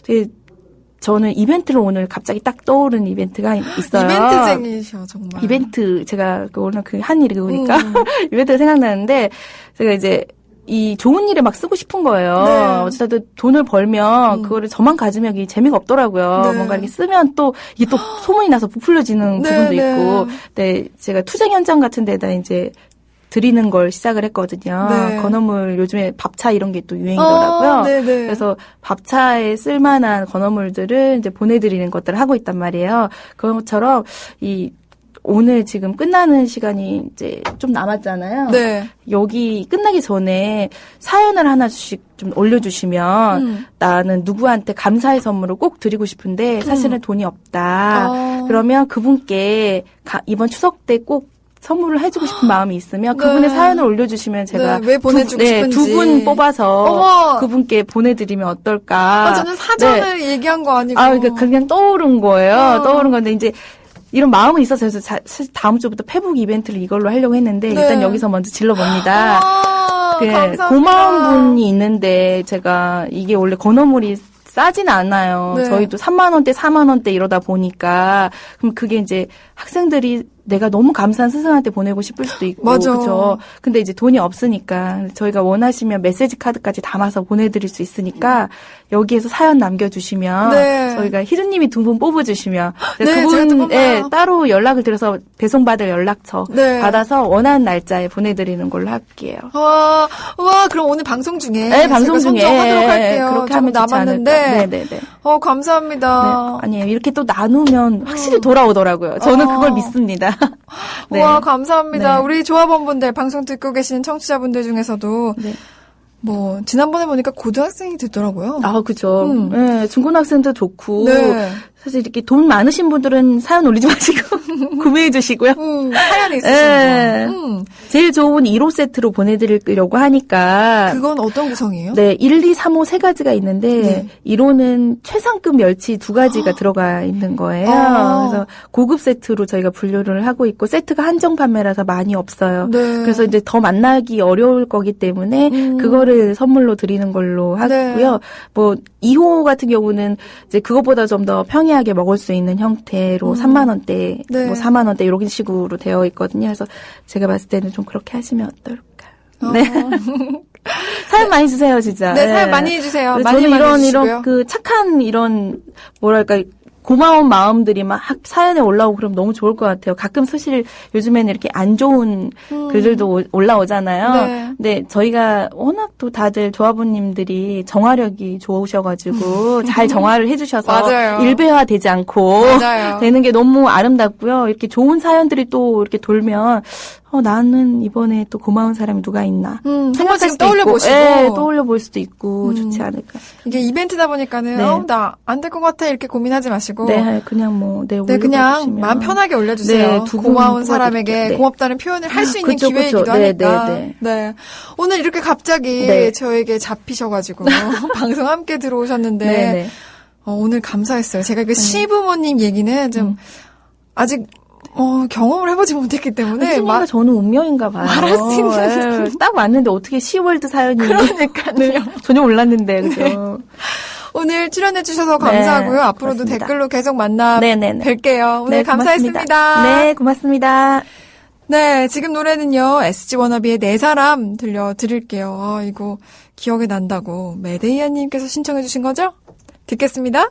되게 저는 이벤트를 오늘 갑자기 딱 떠오른 이벤트가 있어요. 이벤트쟁이셔 정말. 이벤트 제가 오늘 그 한 일이 그거니까 이벤트가 생각나는데 제가 이제 이 좋은 일에 막 쓰고 싶은 거예요. 네. 어쨌든 돈을 벌면 그거를 저만 가지면 이게 재미가 없더라고요. 네. 뭔가 이렇게 쓰면 또 이게 또 소문이 나서 부풀려지는 네, 부분도 네. 있고. 네, 제가 투쟁 현장 같은 데다 이제 드리는 걸 시작을 했거든요. 네. 건어물 요즘에 밥차 이런 게 또 유행이더라고요. 네네. 그래서 밥차에 쓸만한 건어물들을 이제 보내드리는 것들을 하고 있단 말이에요. 그런 것처럼 오늘 지금 끝나는 시간이 이제 좀 남았잖아요. 네. 여기 끝나기 전에 사연을 하나씩 좀 올려주시면 나는 누구한테 감사의 선물을 꼭 드리고 싶은데 사실은 돈이 없다. 그러면 그분께 이번 추석 때 꼭 선물을 해주고 싶은 마음이 있으면 네. 그분의 사연을 올려주시면 제가 네, 왜 보내주고 싶은지. 2분 뽑아서 어머. 그분께 보내드리면 어떨까. 저는 사전을 얘기한 거 아니고. 그러니까 그냥 떠오른 거예요. 어. 떠오른 건데 이제 이런 마음은 있어서 그래서 사실 다음 주부터 페북 이벤트를 이걸로 하려고 했는데 네. 일단 여기서 먼저 질러봅니다. 감사합니다. 고마운 분이 있는데 제가 이게 원래 건어물이 싸진 않아요. 네. 저희도 3만 원대, 4만 원대 이러다 보니까 그럼 그게 이제 학생들이 내가 너무 감사한 스승한테 보내고 싶을 수도 있고 맞아. 그렇죠. 근데 이제 돈이 없으니까 저희가 원하시면 메시지 카드까지 담아서 보내드릴 수 있으니까 여기에서 사연 남겨주시면 네. 저희가 희준님이 2분 뽑아주시면 네, 제가 또 그분에 뽑아요. 따로 연락을 드려서 배송받을 연락처 네. 받아서 원하는 날짜에 보내드리는 걸로 할게요. 와, 그럼 오늘 방송 중에. 네, 방송 제가 중에 선정하도록 할게요. 그렇게 조금 하면 좋지 남았는데. 않을까. 네네네. 감사합니다. 아니에요. 이렇게 또 나누면 확실히 돌아오더라고요. 저는 그걸 믿습니다. 네. 와, 감사합니다. 네. 우리 조합원분들, 방송 듣고 계시는 청취자분들 중에서도, 네. 뭐, 지난번에 보니까 고등학생이 됐더라고요. 그죠. 네, 중고등학생도 좋고. 네. 사실 이렇게 돈 많으신 분들은 사연 올리지 마시고 구매해 주시고요. 사연이 있으신 네. 분. 제일 좋은 1호 세트로 보내드리려고 하니까. 그건 어떤 구성이에요? 네, 1, 2, 3, 5 3가지가 있는데 네. 1호는 최상급 멸치 2가지가 들어가 있는 거예요. 그래서 고급 세트로 저희가 분류를 하고 있고 세트가 한정 판매라서 많이 없어요. 네. 그래서 이제 더 만나기 어려울 거기 때문에 그거를 선물로 드리는 걸로 하고요. 네. 뭐 2호 같은 경우는 이제 그것보다 좀 더 평이하게 먹을 수 있는 형태로 3만 원대, 네. 뭐 4만 원대 이런 식으로 되어 있거든요. 그래서 제가 봤을 때는 좀 그렇게 하시면 어떨까. 네. 사연 많이 주세요, 진짜. 네, 사연 많이 해주세요. 많이 저는 많이 해주시고요. 이런 그 착한 이런 뭐랄까 고마운 마음들이 막 사연에 올라오고 그럼 너무 좋을 것 같아요. 가끔 사실 요즘에는 이렇게 안 좋은 글들도 올라오잖아요. 네. 근데 저희가 워낙 또 다들 조합원님들이 정화력이 좋으셔가지고 잘 정화를 해주셔서 맞아요. 일배화되지 않고 맞아요. 되는 게 너무 아름답고요. 이렇게 좋은 사연들이 또 이렇게 돌면 나는 이번에 또 고마운 사람이 누가 있나 한번 지금 수도 떠올려 있고, 보시고. 예, 떠올려 볼 수도 있고 좋지 않을까. 이게 이벤트다 보니까는, 네. 나 안 될 것 같아. 이렇게 고민하지 마시고. 네, 그냥 네, 올려주시면. 그냥 마음 편하게 올려주세요. 네, 두 분 고마운 뽑아드릴게요. 사람에게 네. 고맙다는 표현을 할 수 있는 그쵸, 기회이기도 그쵸. 하니까. 네. 네. 오늘 이렇게 갑자기 네. 저에게 잡히셔가지고 방송 함께 들어오셨는데 네. 오늘 감사했어요. 제가 그 시부모님 얘기는 좀 아직 경험을 해보지 못했기 때문에 희준이가 저는 운명인가 봐요. 말할 수 있는. 예, 딱 왔는데 어떻게 10월드 사연이 그러니까요. 전혀 몰랐는데 그죠. 오늘 출연해주셔서 감사하고요. 앞으로도 고맙습니다. 댓글로 계속 만나 네네네. 뵐게요. 오늘 네, 감사했습니다. 고맙습니다. 네, 고맙습니다. 네, 지금 노래는요, SG 워너비의 네 사람 들려드릴게요. 이거 기억이 난다고 메데이아님께서 신청해주신 거죠? 듣겠습니다.